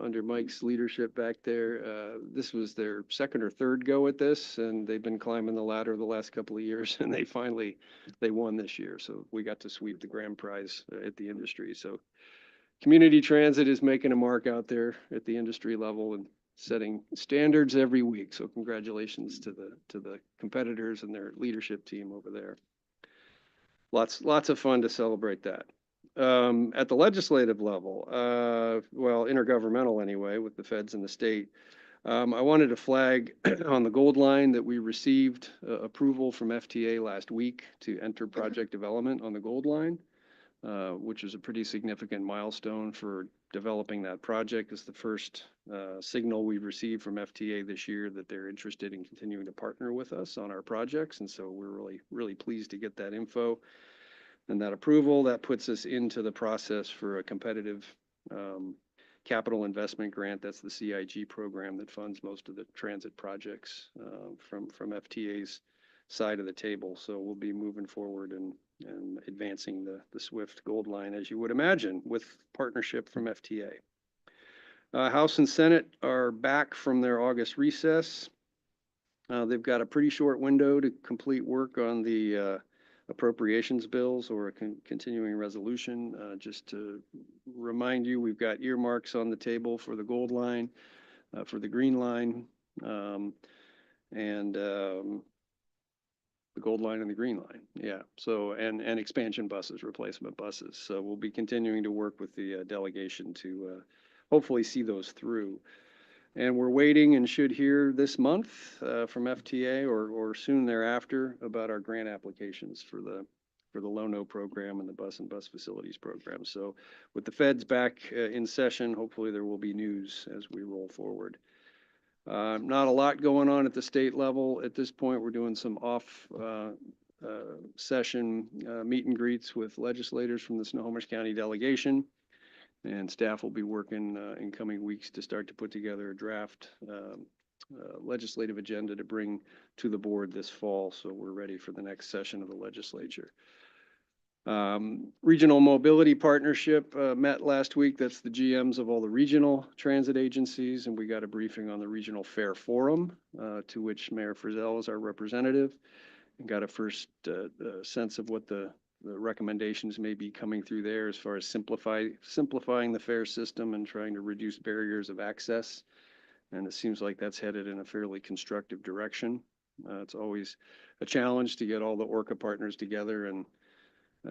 Speaker 11: under Mike's leadership back there, this was their second or third go at this, and they've been climbing the ladder the last couple of years, and they won this year. So we got to sweep the grand prize at the industry. So community transit is making a mark out there at the industry level and setting standards every week. So congratulations to the competitors and their leadership team over there. Lots of fun to celebrate that. At the legislative level, well, intergovernmental anyway, with the feds and the state, I wanted to flag on the Gold Line that we received approval from FTA last week to enter project development on the Gold Line, which is a pretty significant milestone for developing that project. It's the first signal we've received from FTA this year that they're interested in continuing to partner with us on our projects. And so we're really pleased to get that info and that approval. That puts us into the process for a competitive capital investment grant. That's the CIG program that funds most of the transit projects from FTA's side of the table. So we'll be moving forward and advancing the Swift Gold Line, as you would imagine, with partnership from FTA. House and Senate are back from their August recess. They've got a pretty short window to complete work on the appropriations bills or a continuing resolution. Just to remind you, we've got earmarks on the table for the Gold Line, for the Green Line, and the Gold Line and the Green Line. Yeah. So, and expansion buses, replacement buses. So we'll be continuing to work with the delegation to hopefully see those through. And we're waiting and should hear this month from FTA or soon thereafter about our grant applications for the Low-No program and the bus and bus facilities program. So with the feds back in session, hopefully there will be news as we roll forward. Not a lot going on at the state level at this point. We're doing some off session meet and greets with legislators from the Snohomish County delegation. And staff will be working in coming weeks to start to put together a draft legislative agenda to bring to the board this fall. So we're ready for the next session of the legislature. Regional Mobility Partnership met last week. That's the GMs of all the regional transit agencies. And we got a briefing on the Regional Fare Forum, to which Mayor Frizzell is our representative, and got a first sense of what the recommendations may be coming through there as far as simplifying the fare system and trying to reduce barriers of access. And it seems like that's headed in a fairly constructive direction. It's always a challenge to get all the ORCA partners together and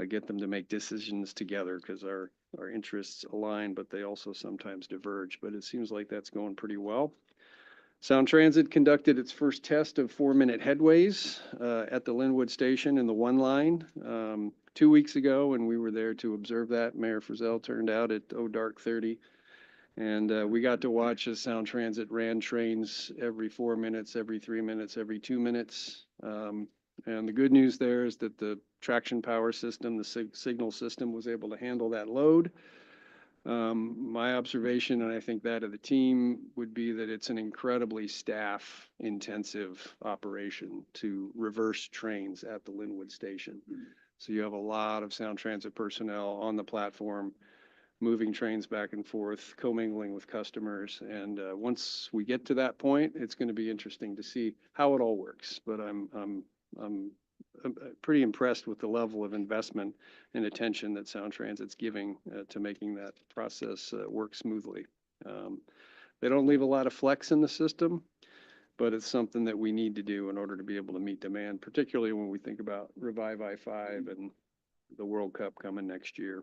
Speaker 11: get them to make decisions together because our interests align, but they also sometimes diverge. But it seems like that's going pretty well. Sound Transit conducted its first test of 4-minute headways at the Linwood Station in the one line 2 weeks ago, and we were there to observe that. Mayor Frizzell turned out at dark 30, and we got to watch as Sound Transit ran trains every 4 minutes, every 3 minutes, every 2 minutes. And the good news there is that the traction power system, the signal system, was able to handle that load. My observation, and I think that of the team, would be that it's an incredibly staff-intensive operation to reverse trains at the Linwood Station. So you have a lot of Sound Transit personnel on the platform, moving trains back and forth, commingling with customers. And once we get to that point, it's going to be interesting to see how it all works. But I'm pretty impressed with the level of investment and attention that Sound Transit's giving to making that process work smoothly. They don't leave a lot of flex in the system, but it's something that we need to do in order to be able to meet demand, particularly when we think about Revive I-5 and the World Cup coming next year.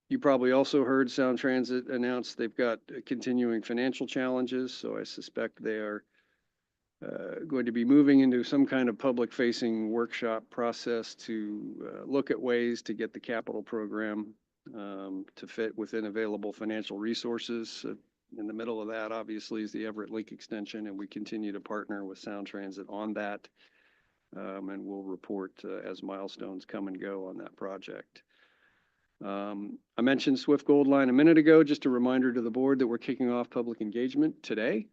Speaker 11: You probably also heard Sound Transit announce they've got continuing financial challenges, so I suspect they are going to be moving into some kind of public-facing workshop process to look at ways to get the capital program to fit within available financial resources. In the middle of that, obviously, is the Everett Link extension, and we continue to partner with Sound Transit on that, and we'll report as milestones come and go on that project. I mentioned Swift Gold Line a minute ago, just a reminder to the board that we're kicking off public engagement today.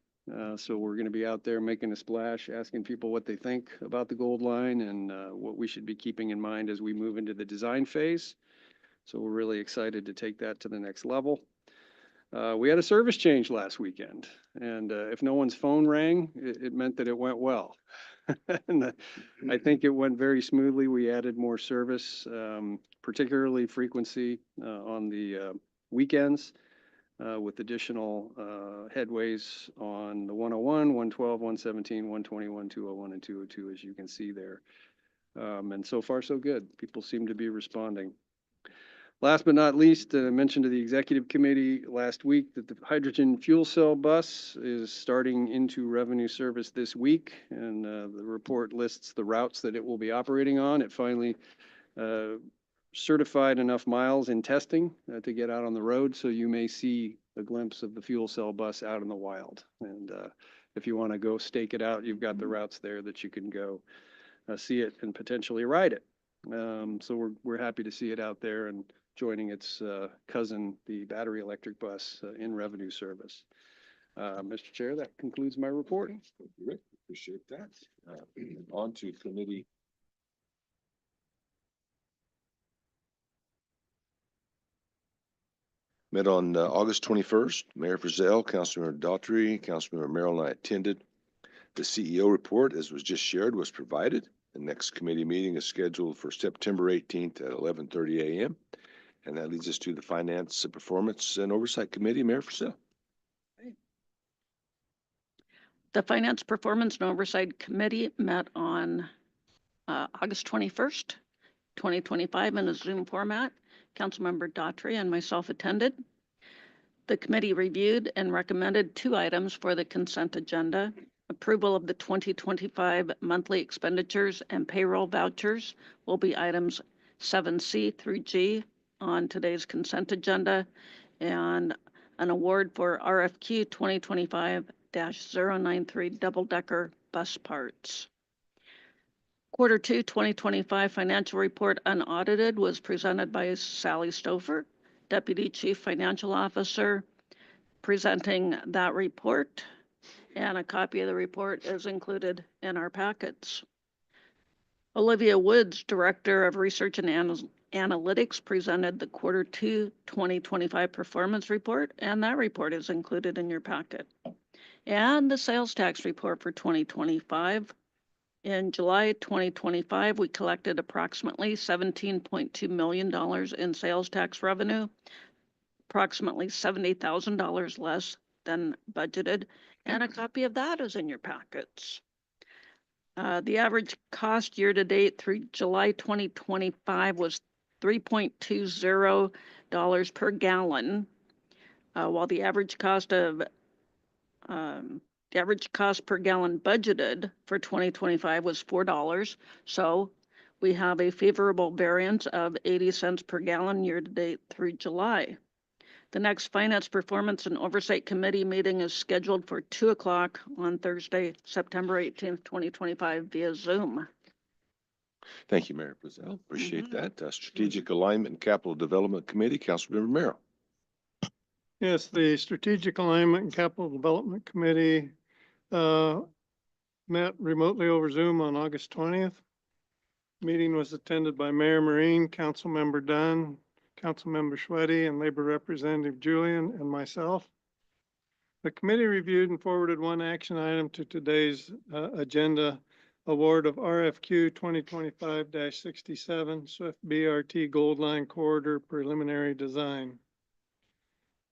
Speaker 11: So we're going to be out there making a splash, asking people what they think about the Gold Line and what we should be keeping in mind as we move into the design phase. So we're really excited to take that to the next level. We had a service change last weekend, and if no one's phone rang, it meant that it went well. And I think it went very smoothly. We added more service, particularly frequency on the weekends, with additional headways on the 101, 112, 117, 121, 201, and 202, as you can see there. And so far, so good. People seem to be responding. Last but not least, I mentioned to the executive committee last week that the hydrogen fuel cell bus is starting into revenue service this week, and the report lists the routes that it will be operating on. It finally certified enough miles in testing to get out on the road, so you may see a glimpse of the fuel cell bus out in the wild. And if you want to go stake it out, you've got the routes there that you can go see it and potentially ride it. So we're happy to see it out there and joining its cousin, the battery electric bus, in revenue service. Mr. Chair, that concludes my report.
Speaker 5: Thank you, Rick. Appreciate that. On to committee. Met on August 21st. Mayor Frizzell, Councilmember Daughtry, Councilmember Merrill, and I attended. The CEO report, as was just shared, was provided. The next committee meeting is scheduled for September 18th at 11:30 a.m. And that leads us to the Finance, Performance, and Oversight Committee. Mayor Frizzell.
Speaker 12: The Finance, Performance, and Oversight Committee met on August 21st, 2025 in a Zoom format. Councilmember Daughtry and myself attended. The committee reviewed and recommended 2 items for the consent agenda. Approval of the 2025 monthly expenditures and payroll vouchers will be items 7C through G on today's consent agenda, and an award for RFQ 2025-093 double-decker bus parts. Quarter 2 2025 financial report unaudited was presented by Sally Stouffer, Deputy Chief Financial Officer, presenting that report, and a copy of the report is included in our packets. Olivia Woods, Director of Research and Analytics, presented the Quarter 2 2025 performance report, and that report is included in your packet. And the sales tax report for 2025. In July 2025, we collected approximately $17.2 million in sales tax revenue, approximately $70,000 less than budgeted, and a copy of that is in your packets. The average cost year to date through July 2025 was $3.20 per gallon, while the average cost per gallon budgeted for 2025 was $4. So we have a favorable variance of 80 cents per gallon year to date through July. The next Finance, Performance, and Oversight Committee meeting is scheduled for 2 o'clock on Thursday, September 18th, 2025 via Zoom.
Speaker 5: Thank you, Mayor Frizzell. Appreciate that. Strategic Alignment and Capital Development Committee, Councilmember Merrill.
Speaker 10: Yes, the Strategic Alignment and Capital Development Committee met remotely over Zoom on August 20th. Meeting was attended by Mayor Marine, Councilmember Dunn, Councilmember Schweddy, and Labor Representative Julian, and myself. The committee reviewed and forwarded one action item to today's agenda, award of RFQ 2025-67 Swift BRT Gold Line Corridor Preliminary Design.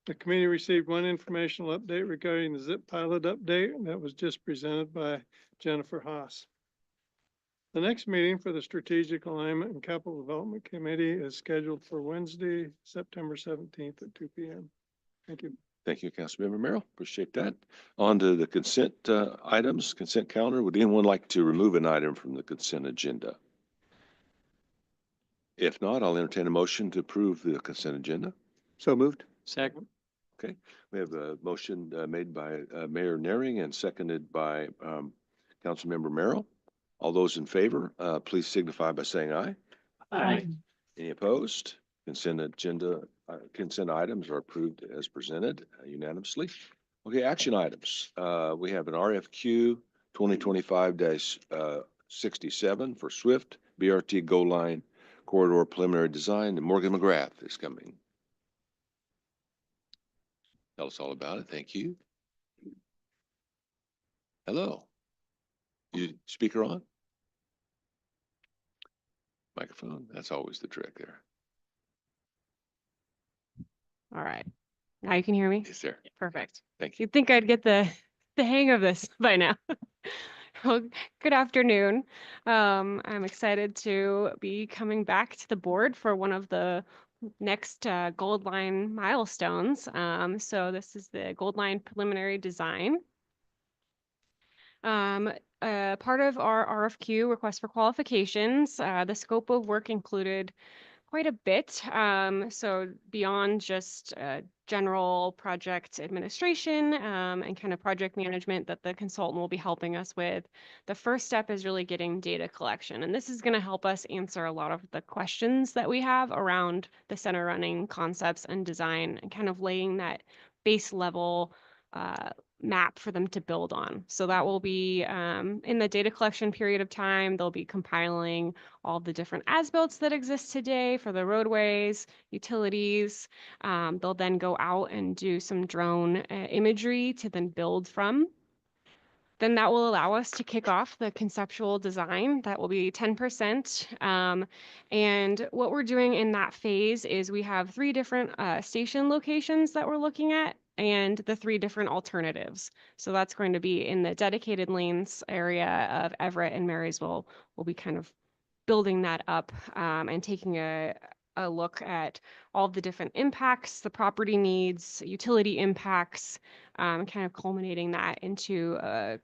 Speaker 10: The committee received one informational update regarding the ZIP pilot update that was just presented by Jennifer Haas. The next meeting for the Strategic Alignment and Capital Development Committee is scheduled for Wednesday, September 17th at 2 p.m. Thank you.
Speaker 5: Thank you, Councilmember Merrill. Appreciate that. On to the consent items, consent calendar. Would anyone like to remove an item from the consent agenda? If not, I'll entertain a motion to approve the consent agenda.
Speaker 3: So moved.
Speaker 7: Second.
Speaker 5: Okay, we have a motion made by Mayor Naring and seconded by Councilmember Merrill. All those in favor, please signify by saying aye.
Speaker 7: Aye.
Speaker 5: Any opposed? Consent items are approved as presented unanimously. Okay, action items. We have an RFQ 2025-67 for Swift BRT Gold Line Corridor Preliminary Design, and Morgan McGrath is coming. Tell us all about it. Thank you. Hello. You speaker on? Microphone. That's always the trick there.
Speaker 13: All right. Now you can hear me?
Speaker 5: Yes, sir.
Speaker 13: Perfect.
Speaker 5: Thank you.
Speaker 13: You'd think I'd get the hang of this by now. Well, good afternoon. I'm excited to be coming back to the board for one of the next Gold Line milestones. So this is the Gold Line preliminary design. Part of our RFQ, request for qualifications, the scope of work included quite a bit. So beyond just general project administration and kind of project management that the consultant will be helping us with, the first step is really getting data collection. And this is going to help us answer a lot of the questions that we have around the center running concepts and design, and kind of laying that base level map for them to build on. So that will be in the data collection period of time. They'll be compiling all the different as-builts that exist today for the roadways, utilities. They'll then go out and do some drone imagery to then build from. Then that will allow us to kick off the conceptual design. That will be 10%. And what we're doing in that phase is we have 3 different station locations that we're looking at, and the 3 different alternatives. So that's going to be in the dedicated lanes area of Everett and Marysville. We'll be kind of building that up and taking a look at all the different impacts, the property needs, utility impacts, kind of culminating that into a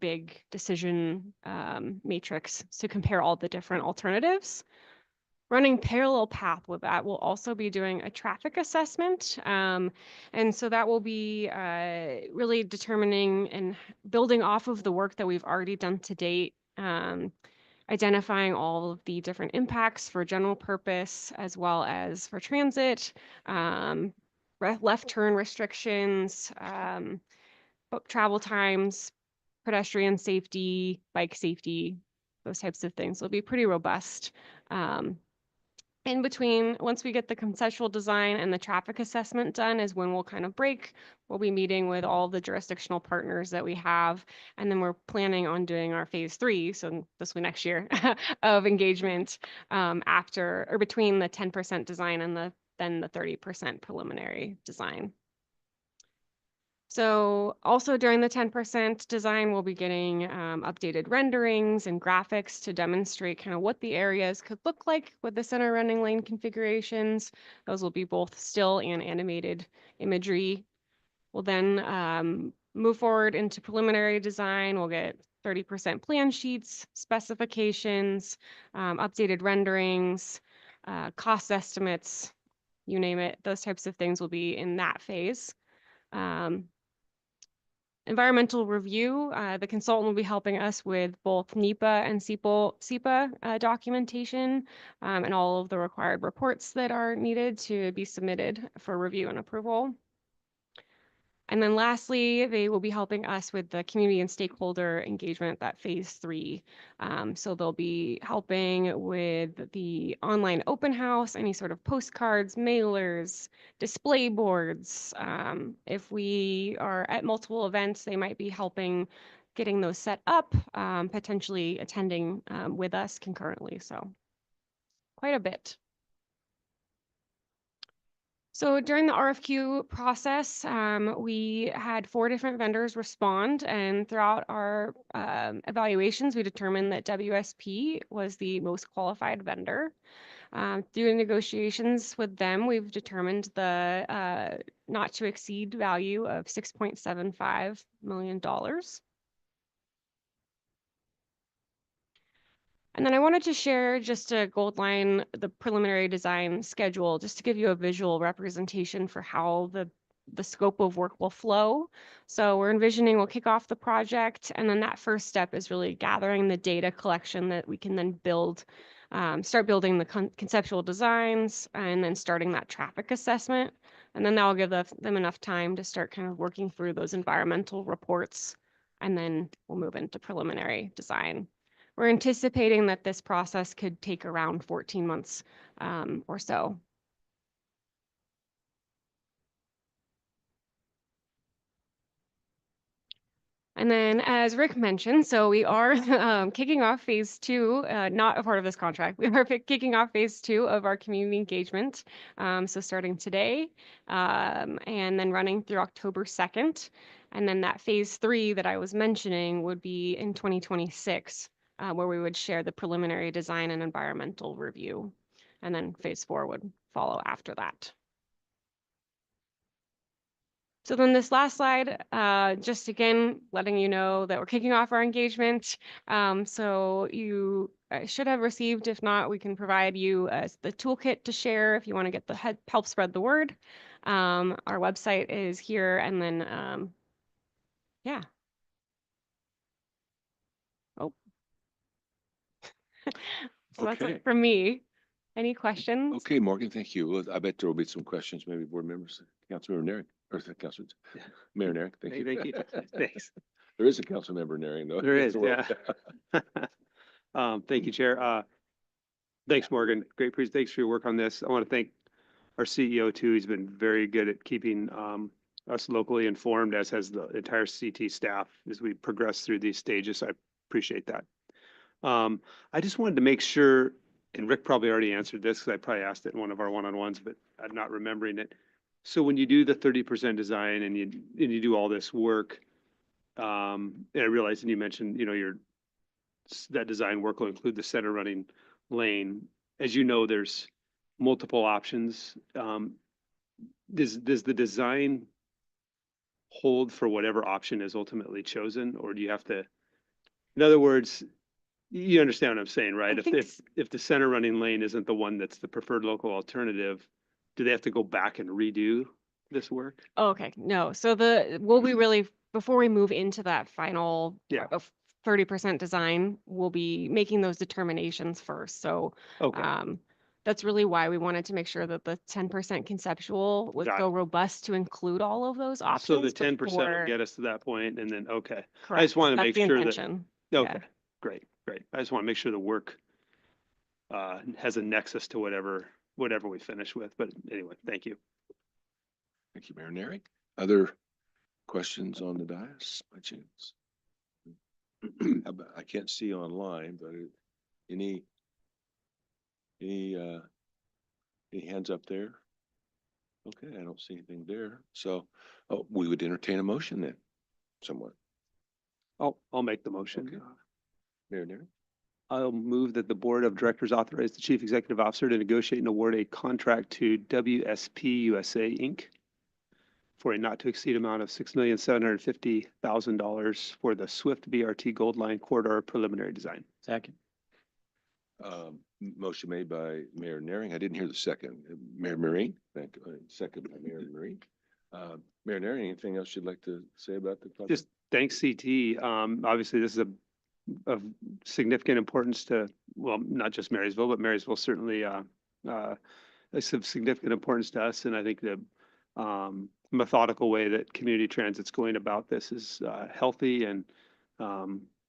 Speaker 13: big decision matrix to compare all the different alternatives. Running parallel path with that, we'll also be doing a traffic assessment. And so that will be really determining and building off of the work that we've already done to date, identifying all of the different impacts for general purpose as well as for transit, left turn restrictions, travel times, pedestrian safety, bike safety, those types of things. It'll be pretty robust. In between, once we get the conceptual design and the traffic assessment done is when we'll kind of break. We'll be meeting with all the jurisdictional partners that we have, and then we're planning on doing our phase 3, so this will be next year, of engagement after or between the 10% design and then the 30% preliminary design. So also during the 10% design, we'll be getting updated renderings and graphics to demonstrate kind of what the areas could look like with the center running lane configurations. Those will be both still and animated imagery. We'll then move forward into preliminary design. We'll get 30% plan sheets, specifications, updated renderings, cost estimates, you name it. Those types of things will be in that phase. Environmental review, the consultant will be helping us with both NEPA and SEPA documentation and all of the required reports that are needed to be submitted for review and approval. And then lastly, they will be helping us with the community and stakeholder engagement, that phase 3. So they'll be helping with the online open house, any sort of postcards, mailers, display boards. If we are at multiple events, they might be helping getting those set up, potentially attending with us concurrently. So quite a bit. So during the RFQ process, we had 4 different vendors respond, and throughout our evaluations, we determined that WSP was the most qualified vendor. Through negotiations with them, we've determined the not to exceed value of $6.75 million. And then I wanted to share just a gold line, the preliminary design schedule, just to give you a visual representation for how the scope of work will flow. So we're envisioning we'll kick off the project, and then that first step is really gathering the data collection that we can then build, start building the conceptual designs, and then starting that traffic assessment. And then that will give them enough time to start kind of working through those environmental reports, and then we'll move into preliminary design. We're anticipating that this process could take around 14 months or so. And then, as Rick mentioned, so we are kicking off phase 2, not a part of this contract. We are kicking off phase 2 of our community engagement. So starting today and then running through October 2nd. And then that phase 3 that I was mentioning would be in 2026. Where we would share the preliminary design and environmental review. And then phase 4 would follow after that. So then this last slide, just again, letting you know that we're kicking off our engagement. So you should have received, if not, we can provide you the toolkit to share if you want to get the help spread the word. Our website is here, and then, yeah. Oh. So that's
Speaker 5: Okay.
Speaker 13: it from me. Any questions?
Speaker 5: Okay, Morgan, thank you. Well, I bet there will be some questions, maybe board members, Councilmember Naring, or Councilor, Mayor Naring, thank you.
Speaker 3: Thank you. Thanks.
Speaker 5: There is a Councilmember Naring, though.
Speaker 3: There is,
Speaker 5: That's
Speaker 3: yeah.
Speaker 5: right.
Speaker 3: Thank you, Chair. Thanks, Morgan. Great thanks for your work on this. I want to thank our CEO too. He's been very good at keeping us locally informed, as has the entire CT staff as we progress through these stages. I appreciate that. I just wanted to make sure, and Rick probably already answered this because I probably asked it in one of our one-on-ones, but I'm not remembering it. So when you do the 30% design and you do all this work, and I realized, and you mentioned, you know, that design work will include the center running lane. As you know, there's multiple options. Does the design hold for whatever option is ultimately chosen, or do you have to, in other words, you understand what I'm saying, right? If the center running lane isn't the one that's the preferred local alternative, do they have to go back and redo this work?
Speaker 13: Oh, okay, no. So we'll be really, before we move into that final 30% design, we'll be making those determinations first. So that's really why we wanted to make sure that the 10% conceptual was so robust to include all of those options.
Speaker 3: So the 10% will get us to that point, and then, okay.
Speaker 13: Correct.
Speaker 3: I just want to make sure
Speaker 13: intention.
Speaker 3: that, okay, great. I just want to make sure the work has a nexus to whatever we finish with. But anyway, thank you.
Speaker 5: Thank you, Mayor Naring. Other questions on the dais by chance? I can't see online, but any hands up there? Okay, I don't see anything there. So we would entertain a motion then, someone.
Speaker 3: I'll make the motion.
Speaker 5: Okay. Mayor Naring.
Speaker 3: I'll move that the Board of Directors authorize the Chief Executive Officer to negotiate and award a contract to WSP USA Inc. for a not to exceed amount of $6,750,000 for the Swift BRT Gold Line Corridor preliminary design.
Speaker 7: Second.
Speaker 5: Motion made by Mayor Naring. I didn't hear the second. Mayor Marine. Thank you. Second by Mayor Marine. Mayor Naring, anything else you'd like to say about the project?
Speaker 3: Just thanks, CT. Obviously, this is of significant importance to, well, not just Marysville, but Marysville certainly it's of significant importance to us. And I think that methodical way that community transit's going about this is healthy, and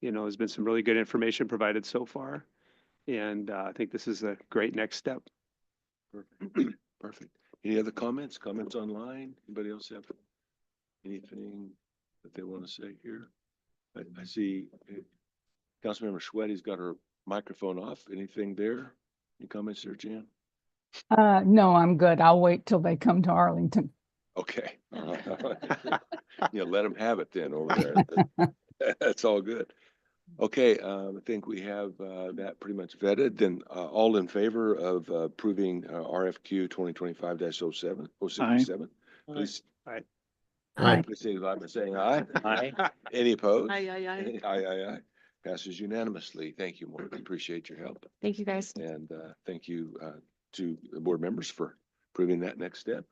Speaker 3: there's been some really good information provided so far. And I think this is a great next step.
Speaker 5: Perfect. Perfect. Any other comments? Comments online? Anybody else have anything that they want to say here? I see Councilmember Schwetty's got her microphone off. Anything there? Any comments there, Jan?
Speaker 14: No, I'm good. I'll wait till they come to Arlington.
Speaker 5: Okay. All right. Let them have it then over there. That's all good. Okay, I think we have that pretty much vetted. Then all in favor of approving RFQ 2025-07, 067? Please.
Speaker 3: Aye.
Speaker 14: Aye.
Speaker 5: Please signify by saying aye.
Speaker 7: Aye.
Speaker 5: Any opposed?
Speaker 8: Aye, aye, aye.
Speaker 5: Aye. Passes unanimously. Thank you, Morgan. Appreciate your help.
Speaker 13: Thank you, guys.
Speaker 5: And thank you to the board members for approving that next step.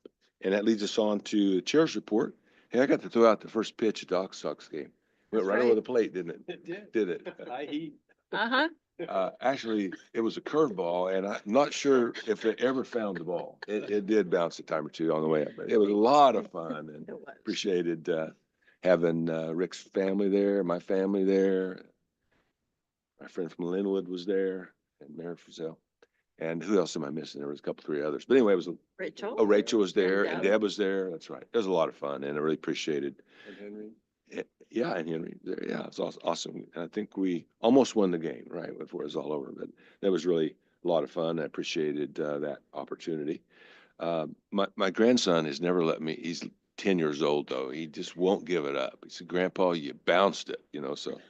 Speaker 5: And that leads us on to the chair's report. Hey, I got to throw out the first pitch of Doc Sox game. Went
Speaker 8: That's
Speaker 5: right over
Speaker 8: right.
Speaker 5: the plate, didn't it?
Speaker 11: It did.
Speaker 5: Did it?
Speaker 11: High heat.
Speaker 8: Uh-huh.
Speaker 5: Actually, it was a curveball, and I'm not sure if they ever found the ball. It did bounce a time or two on the way up, but it was a lot of fun, and
Speaker 8: It was.
Speaker 5: appreciated having Rick's family there, my family there. My friend from Linwood was there, and Mayor Frizzell. And who else am I missing? There was a couple, three others. But anyway, it was,
Speaker 8: Rachel?
Speaker 5: oh, Rachel was there, and
Speaker 8: Deb.
Speaker 5: Deb was there. That's right. It was a lot of fun, and I really appreciated
Speaker 11: And Henry.
Speaker 5: yeah, and Henry, yeah, it's awesome. And I think we almost won the game, right, before it was all over. But that was really a lot of fun. I appreciated that opportunity. My grandson has never let me. He's 10 years old though. He just won't give it up. He said, "Grandpa, you bounced it," So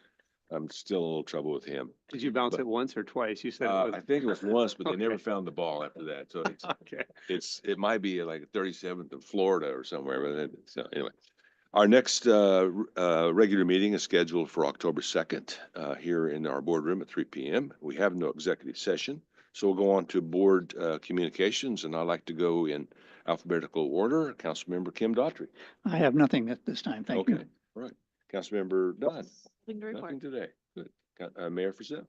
Speaker 5: I'm still in a little trouble with him.
Speaker 3: Did you bounce
Speaker 5: But,
Speaker 3: it once or twice? You said it
Speaker 5: I
Speaker 3: was.
Speaker 5: think it was once, but they never
Speaker 3: Okay.
Speaker 5: found the ball after that. So
Speaker 3: Okay.
Speaker 5: it might be like 37th of Florida or somewhere. But so anyway. Our next regular meeting is scheduled for October 2nd here in our boardroom at 3 p.m. We have no executive session, so we'll go on to board communications, and I'd like to go in alphabetical order. Councilmember Kim Daughtry.
Speaker 9: I have nothing at this time. Thank you.
Speaker 5: Okay, all right. Councilmember Dunn.
Speaker 8: Nothing to report.
Speaker 5: Nothing today. Good. Mayor Frizzell.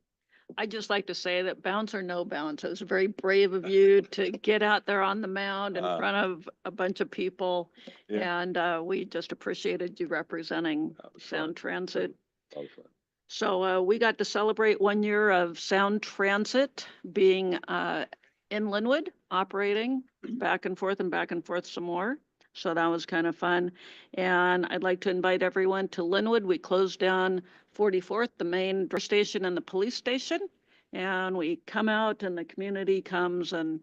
Speaker 12: I'd just like to say that bounce or no bounce, it was very brave of you to get out there on the mound in front of a bunch of people.
Speaker 5: Yeah.
Speaker 12: And we just appreciated you representing
Speaker 5: That was fun.
Speaker 12: Sound Transit.
Speaker 5: That was fun.
Speaker 12: So we got to celebrate 1 year of Sound Transit being in Linwood, operating back and forth some more. So that was kind of fun. And I'd like to invite everyone to Linwood. We closed down 44th, the main station and the police station. And we come out and the community comes and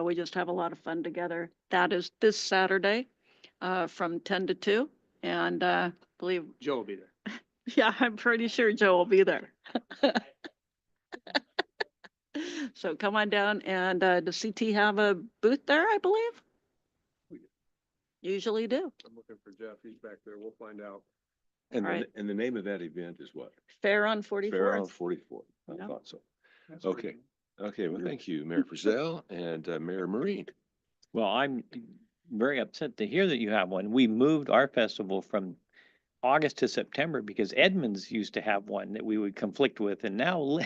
Speaker 12: we just have a lot of fun together. That is this Saturday from 10 to 2. And I believe,
Speaker 3: Joe will be there.
Speaker 12: yeah, I'm pretty sure Joe will be there. So come on down. And does CT have a booth there, I believe? Usually do.
Speaker 11: I'm looking for Jeff. He's back there. We'll find out.
Speaker 5: And,
Speaker 12: All right.
Speaker 5: and the name of that event is what?
Speaker 12: Fair on 44th.
Speaker 5: Fair on 44th. I
Speaker 12: Yeah.
Speaker 5: thought so.
Speaker 11: That's
Speaker 5: Okay.
Speaker 11: pretty
Speaker 5: Okay, well, thank you, Mayor Frizzell and Mayor Marine.
Speaker 7: Well, I'm very upset to hear that you have one. We moved our festival from August to September because Edmonds used to have one that we would conflict with, and now,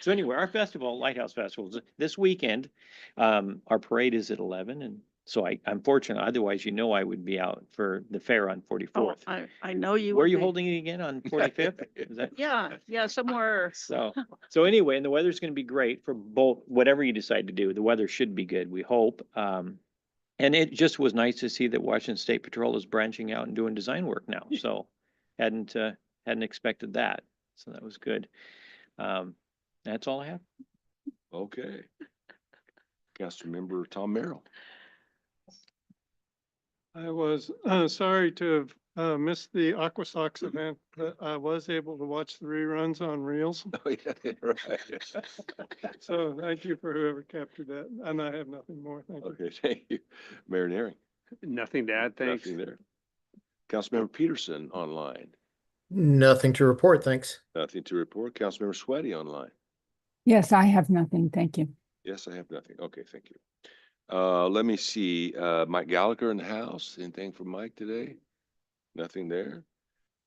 Speaker 7: so anyway, our festival, Lighthouse Festival, is this weekend. Our parade is at 11, and so I'm fortunate. Otherwise, I would be out for the fair on
Speaker 12: Oh,
Speaker 7: 44th.
Speaker 12: I know you.
Speaker 7: Where are
Speaker 12: would
Speaker 7: you
Speaker 12: be.
Speaker 7: holding it again on 45th? Is that?
Speaker 12: Yeah, somewhere.
Speaker 7: So anyway, and the weather's going to be great for both, whatever you decide to do. The weather should be good, we hope. And it just was nice to see that Washington State Patrol is branching out and doing design work now. So hadn't expected that. So that was good. That's all I have.
Speaker 5: Okay. Councilmember Tom Merrill.
Speaker 10: I was sorry to have missed the Aqua Sox event, but I was able to watch the reruns on Reels.
Speaker 5: Oh, yeah, right.
Speaker 10: So thank you for whoever captured that. And I have nothing more. Thank you.
Speaker 5: Okay, thank you. Mayor Naring.
Speaker 3: Nothing to add. Thanks.
Speaker 5: Nothing there. Councilmember Peterson online.
Speaker 15: Nothing to report, thanks.
Speaker 5: Nothing to report. Councilmember Sweaty online.
Speaker 14: Yes, I have nothing. Thank you.
Speaker 5: Yes, I have nothing. Okay, thank you. Let me see, Mike Gallagher in the house. Anything from Mike today? Nothing there.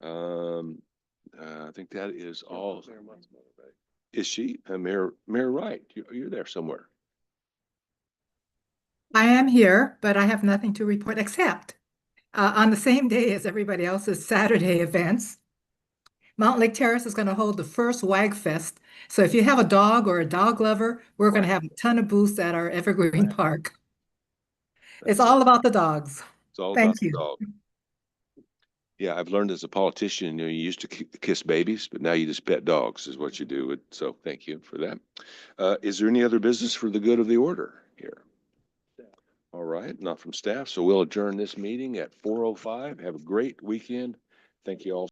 Speaker 5: I think that is all. Is she? Mayor Wright, you're there somewhere.
Speaker 16: I am here, but I have nothing to report except
Speaker 14: On the same day as everybody else's Saturday events, Mountain Lake Terrace is going to hold the first Wag Fest. So if you have a dog or a dog lover, we're going to have a ton of booths at our Evergreen Park. It's
Speaker 5: That's
Speaker 14: all about the dogs.
Speaker 5: It's all about
Speaker 14: Thank
Speaker 5: the
Speaker 14: you.
Speaker 5: dog. Yeah, I've learned as a politician, you used to kiss babies, but now you just pet dogs is what you do. So thank you for that. Is there any other business for the good of the order here? All right, not from staff. So we'll adjourn this meeting at 4:05. Have a great weekend. Thank you all.